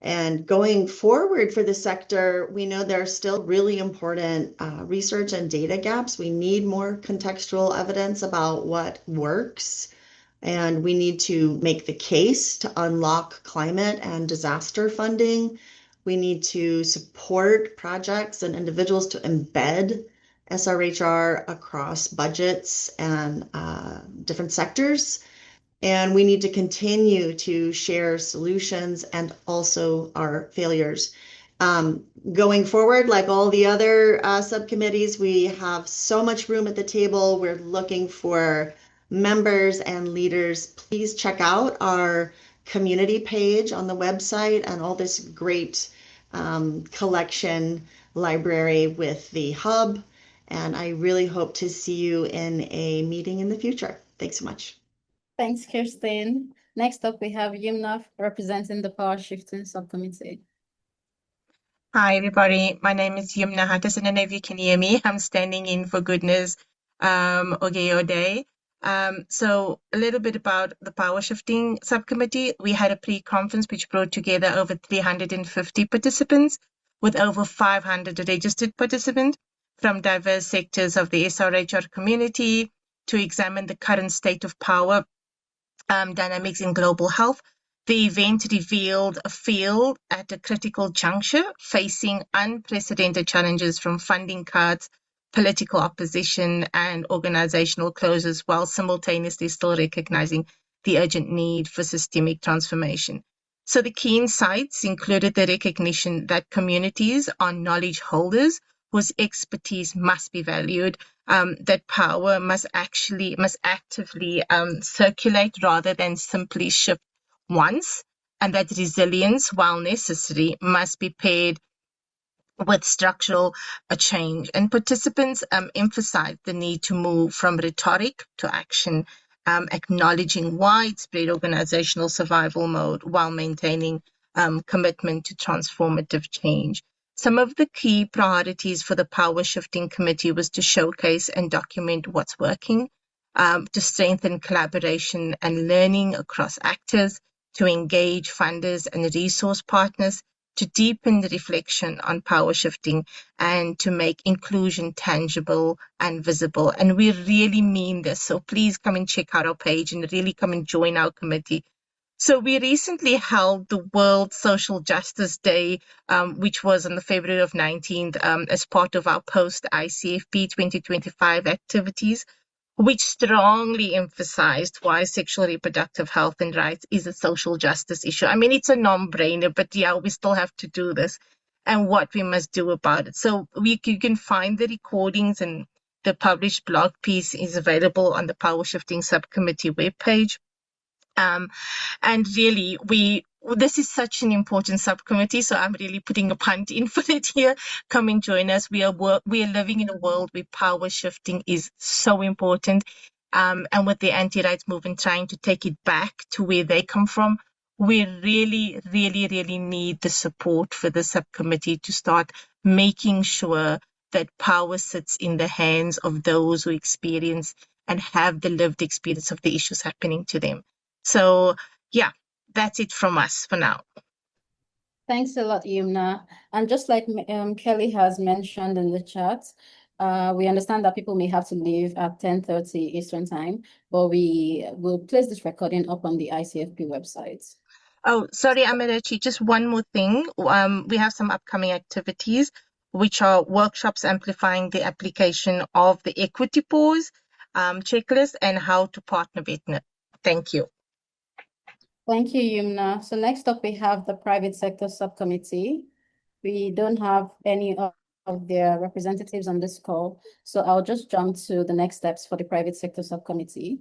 And going forward for the sector, we know there are still really important research and data gaps. We need more contextual evidence about what works. And we need to make the case to unlock climate and disaster funding. We need to support projects and individuals to embed SRHR across budgets and different sectors. And we need to continue to share solutions and also our failures. Going forward, like all the other subcommittees, we have so much room at the table. We're looking for members and leaders. Please check out our community page on the website and all this great collection library with the hub. And I really hope to see you in a meeting in the future. Thanks so much. Thanks, Kirsten. Next up, we have Yumna representing the Power Shifting Subcommittee. Hi, everybody. My name is Yumna Hattis. I don't know if you can hear me. I'm standing in for Goodness Ogeyode. So a little bit about the Power Shifting Subcommittee. We had a pre-conference which brought together over 350 participants with over 500 registered participants from diverse sectors of the SRHR community to examine the current state of power dynamics in global health. The event revealed a field at a critical juncture facing unprecedented challenges from funding cuts, political opposition, and organizational closures, while simultaneously still recognizing the urgent need for systemic transformation. So the key insights included the recognition that communities are knowledge holders whose expertise must be valued, that power must actively circulate rather than simply shift once, and that resilience, while necessary, must be paired with structural change. And participants emphasized the need to move from rhetoric to action, acknowledging widespread organizational survival mode while maintaining commitment to transformative change. Some of the key priorities for the Power Shifting Committee was to showcase and document what's working, to strengthen collaboration and learning across actors, to engage funders and resource partners, to deepen the reflection on power shifting, and to make inclusion tangible and visible. And we really mean this. So please come and check out our page and really come and join our committee. So we recently held the World Social Justice Day, which was on the February of 19th, as part of our post-ICFP 2025 activities, which strongly emphasized why sexual reproductive health and rights is a social justice issue. I mean, it's a non-brainer, but yeah, we still have to do this and what we must do about it. So you can find the recordings, and the published blog piece is available on the Power Shifting Subcommittee webpage. And really, this is such an important subcommittee, so I'm really putting a punt in for it here. Come and join us. We are living in a world where power shifting is so important. And with the anti-rights movement trying to take it back to where they come from, we really, really, really need the support for the subcommittee to start making sure that power sits in the hands of those who experience and have the lived experience of the issues happening to them. So yeah, that's it from us for now. Thanks a lot, Yumna. And just like Kelly has mentioned in the chat, we understand that people may have to leave at 10:30 Eastern time, but we will place this recording up on the ICFP website. Oh, sorry, Amarachi, just one more thing. We have some upcoming activities, which are workshops amplifying the application of the equity pause checklist and how to partner with it. Thank you. Thank you, Yumna. So next up, we have the Private Sector Subcommittee. We don't have any of their representatives on this call, so I'll just jump to the next steps for the Private Sector Subcommittee.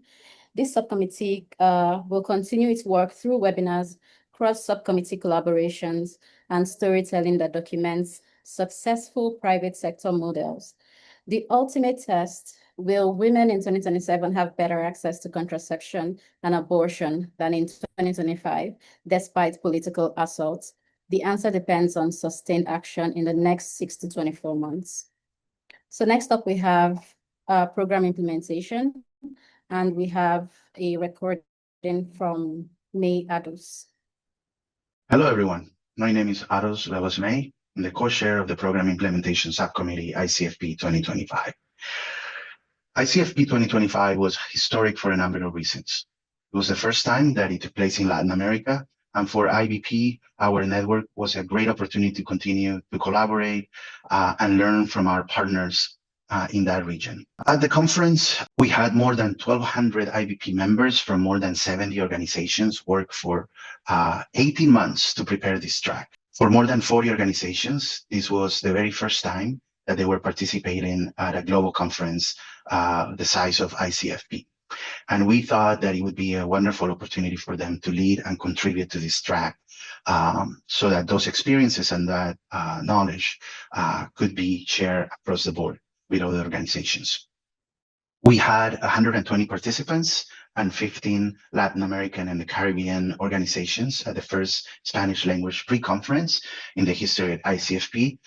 This subcommittee will continue its work through webinars, cross-subcommittee collaborations, and storytelling that documents successful private sector models. The ultimate test: will women in 2027 have better access to contraception and abortion than in 2025, despite political assaults? The answer depends on sustained action in the next 6 to 24 months. So next up, we have program implementation, and we have a recording from May Ados. Hello, everyone. My name is Ados Levos May. I'm the co-chair of the Program Implementation Subcommittee, ICFP 2025. ICFP 2025 was historic for a number of reasons. It was the first time that it took place in Latin America, and for IBP, our network was a great opportunity to continue to collaborate and learn from our partners in that region. At the conference, we had more than 1,200 IBP members from more than 70 organizations work for 18 months to prepare this track. For more than 40 organizations, this was the very first time that they were participating at a global conference the size of ICFP. And we thought that it would be a wonderful opportunity for them to lead and contribute to this track so that those experiences and that knowledge could be shared across the board with other organizations. We had 120 participants and 15 Latin American and the Caribbean organizations at the first Spanish language pre-conference in the history of ICFP.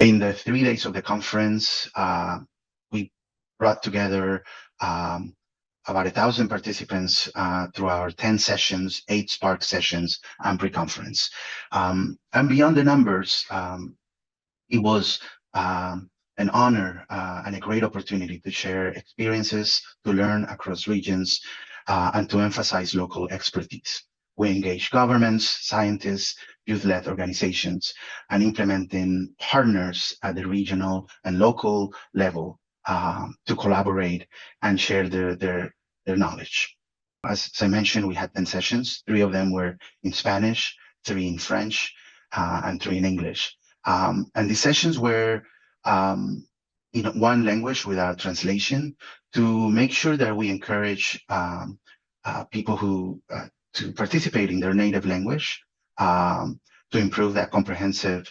In the 3 days of the conference, we brought together about 1,000 participants through our 10 sessions, 8 Spark sessions, and pre-conference. And beyond the numbers, it was an honor and a great opportunity to share experiences, to learn across regions, and to emphasize local expertise. We engage governments, scientists, youth-led organizations, and implementing partners at the regional and local level to collaborate and share their knowledge. As I mentioned, we had 10 sessions. 3 of them were in Spanish, 3 in French, and 3 in English. And the sessions were in one language without translation to make sure that we encourage people who to participate in their native language to improve that comprehensive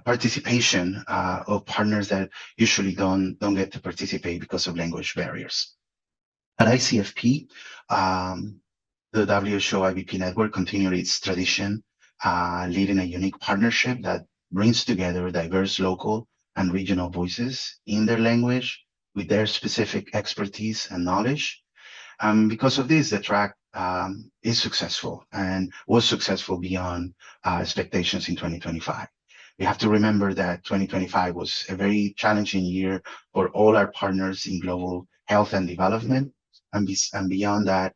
participation of partners that usually don't get to participate because of language barriers. At ICFP, the WHO IBP network continued its tradition, leading a unique partnership that brings together diverse local and regional voices in their language with their specific expertise and knowledge. Because of this, the track is successful and was successful beyond expectations in 2025. We have to remember that 2025 was a very challenging year for all our partners in global health and development. And beyond that,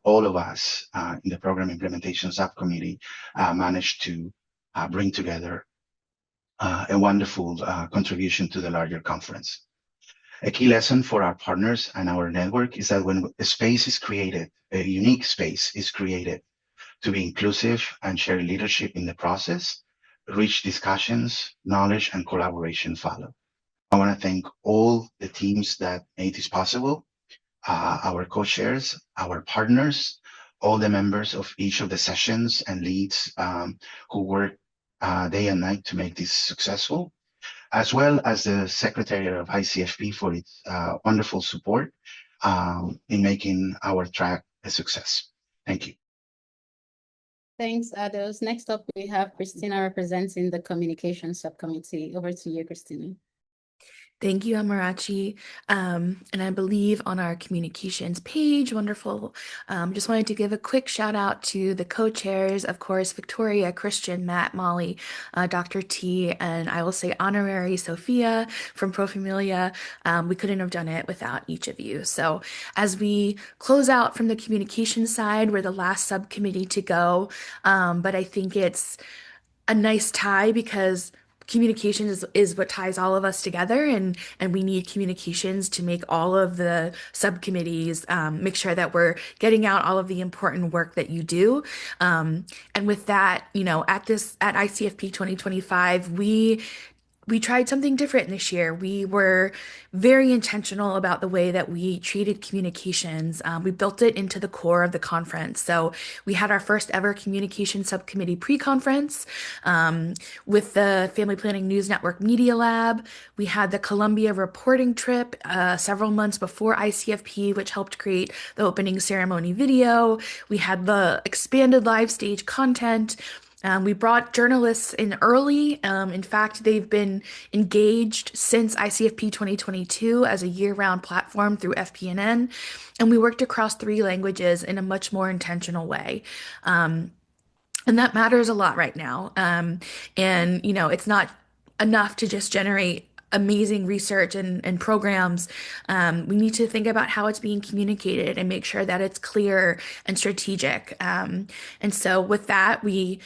all of us in the program implementation subcommittee managed to bring together a wonderful contribution to the larger conference. A key lesson for our partners and our network is that when a space is created, a unique space is created to be inclusive and share leadership in the process, rich discussions, knowledge, and collaboration follow. I want to thank all the teams that made this possible, our co-chairs, our partners, all the members of each of the sessions and leads who worked day and night to make this successful, as well as the Secretariat of ICFP for its wonderful support in making our track a success. Thank you. Thanks, Ados. Next up, we have Christina representing the Communication Subcommittee. Over to you, Christina. Thank you, Amarachi. And I believe on our communications page, wonderful. Just wanted to give a quick shout out to the co-chairs, of course, Victoria, Christian, Matt, Molly, Dr. T, and I will say honorary Sophia from Pro Familia. We couldn't have done it without each of you. So as we close out from the communication side, we're the last subcommittee to go. But I think it's a nice tie because communication is what ties all of us together, and we need communications to make all of the subcommittees make sure that we're getting out all of the important work that you do. And with that, at ICFP 2025, we tried something different this year. We were very intentional about the way that we treated communications. We built it into the core of the conference. So we had our first ever communication subcommittee pre-conference with the Family Planning News Network Media Lab. We had the Columbia reporting trip several months before ICFP, which helped create the opening ceremony video. We had the expanded live stage content. We brought journalists in early. In fact, they've been engaged since ICFP 2022 as a year-round platform through FPNN, and we worked across 3 languages in a much more intentional way. And that matters a lot right now. And, it's not enough to just generate amazing research and programs. We need to think about how it's being communicated and make sure that it's clear and strategic. And so with that, we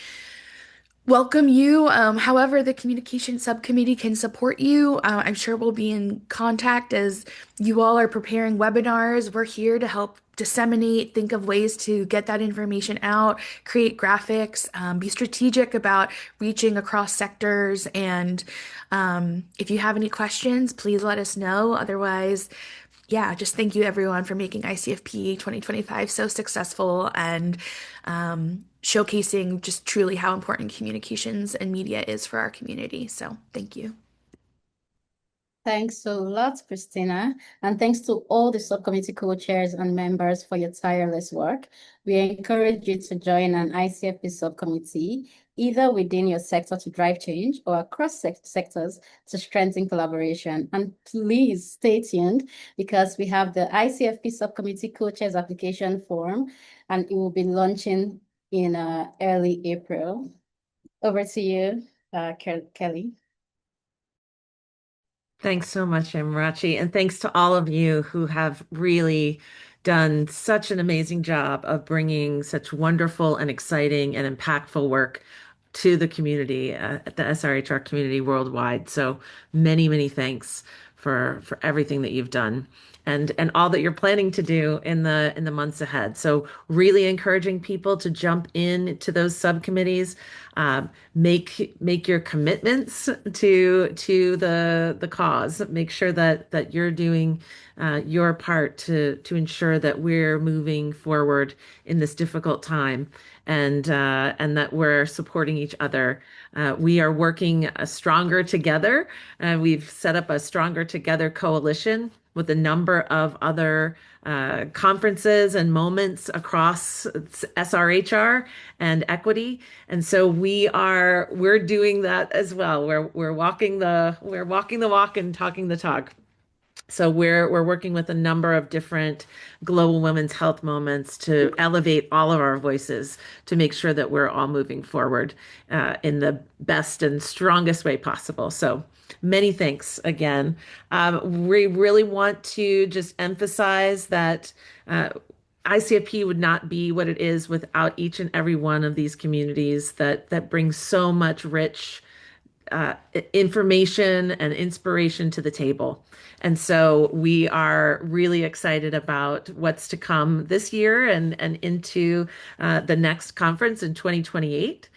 welcome you. However, the communication subcommittee can support you. I'm sure we'll be in contact as you all are preparing webinars. We're here to help disseminate, think of ways to get that information out, create graphics, be strategic about reaching across sectors. And if you have any questions, please let us know. Otherwise, yeah, just thank you everyone for making ICFP 2025 so successful and showcasing just truly how important communications and media is for our community. So thank you. Thanks a lot, Christina. And thanks to all the subcommittee co-chairs and members for your tireless work. We encourage you to join an ICFP subcommittee, either within your sector to drive change or across sectors to strengthen collaboration. And please stay tuned because we have the ICFP subcommittee co-chairs application form, and it will be launching in early April. Over to you, Kelly. Thanks so much, Amarachi, and thanks to all of you who have really done such an amazing job of bringing such wonderful and exciting and impactful work to the community, the SRHR community worldwide. So many, many thanks for everything that you've done and all that you're planning to do in the months ahead. So really encouraging people to jump in to those subcommittees, make your commitments to the cause. Make sure that you're doing your part to ensure that we're moving forward in this difficult time and that we're supporting each other. We are working stronger together. We've set up a Stronger Together coalition with a number of other conferences and moments across SRHR and equity. And so we're doing that as well. We're walking the walk and talking the talk. So we're working with a number of different global women's health moments to elevate all of our voices to make sure that we're all moving forward in the best and strongest way possible. So many thanks again. We really want to just emphasize that ICFP would not be what it is without each and every one of these communities that brings so much rich information and inspiration to the table. And so we are really excited about what's to come this year and into the next conference in 2028.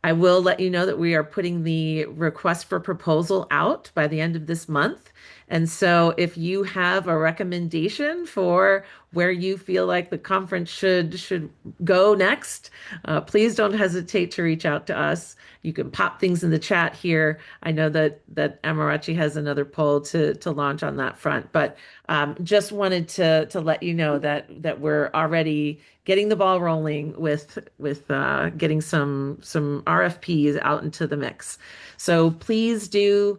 I will let you know that we are putting the request for proposal out by the end of this month. And so if you have a recommendation for where you feel like the conference should go next, please don't hesitate to reach out to us. You can pop things in the chat here. I know that Amarachi has another poll to launch on that front, but just wanted to let you know that we're already getting the ball rolling with getting some RFPs out into the mix. So please do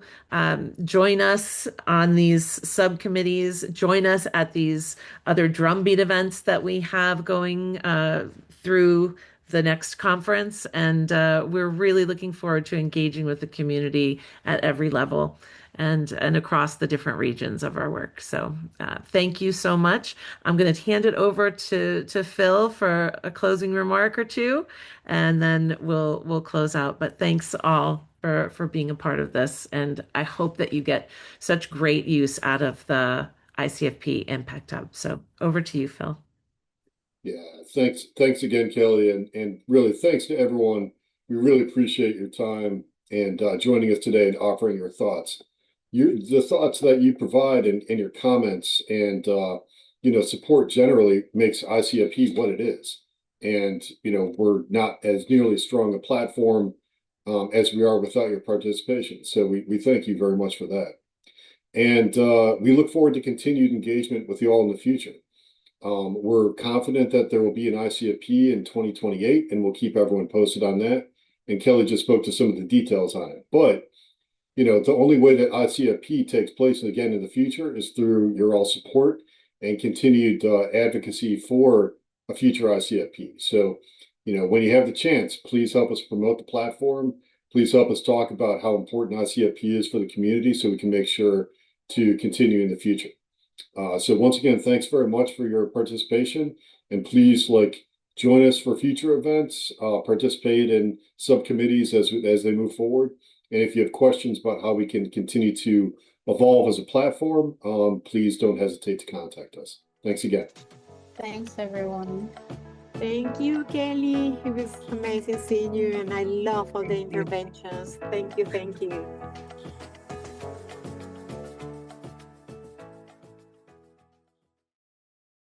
join us on these subcommittees. Join us at these other drumbeat events that we have going through the next conference. And we're really looking forward to engaging with the community at every level and across the different regions of our work. So thank you so much. I'm going to hand it over to Phil for a closing remark or two, and then we'll close out. But thanks all for being a part of this. And I hope that you get such great use out of the ICFP Impact Hub. So over to you, Phil. Yeah, thanks again, Kelly, and really thanks to everyone. We really appreciate your time and joining us today and offering your thoughts. The thoughts that you provide and your comments and support generally makes ICFP what it is. And we're not as nearly strong a platform as we are without your participation. So we thank you very much for that. And we look forward to continued engagement with you all in the future. We're confident that there will be an ICFP in 2028, and we'll keep everyone posted on that. And Kelly just spoke to some of the details on it. But, the only way that ICFP takes place again in the future is through your all support and continued advocacy for a future ICFP. So, when you have the chance, please help us promote the platform. Please help us talk about how important ICFP is for the community so we can make sure to continue in the future. So once again, thanks very much for your participation. And please join us for future events, participate in subcommittees as they move forward. And if you have questions about how we can continue to evolve as a platform, please don't hesitate to contact us. Thanks again. Thanks, everyone. Thank you, Kelly. It was amazing seeing you, and I love all the interventions. Thank you. Thank you.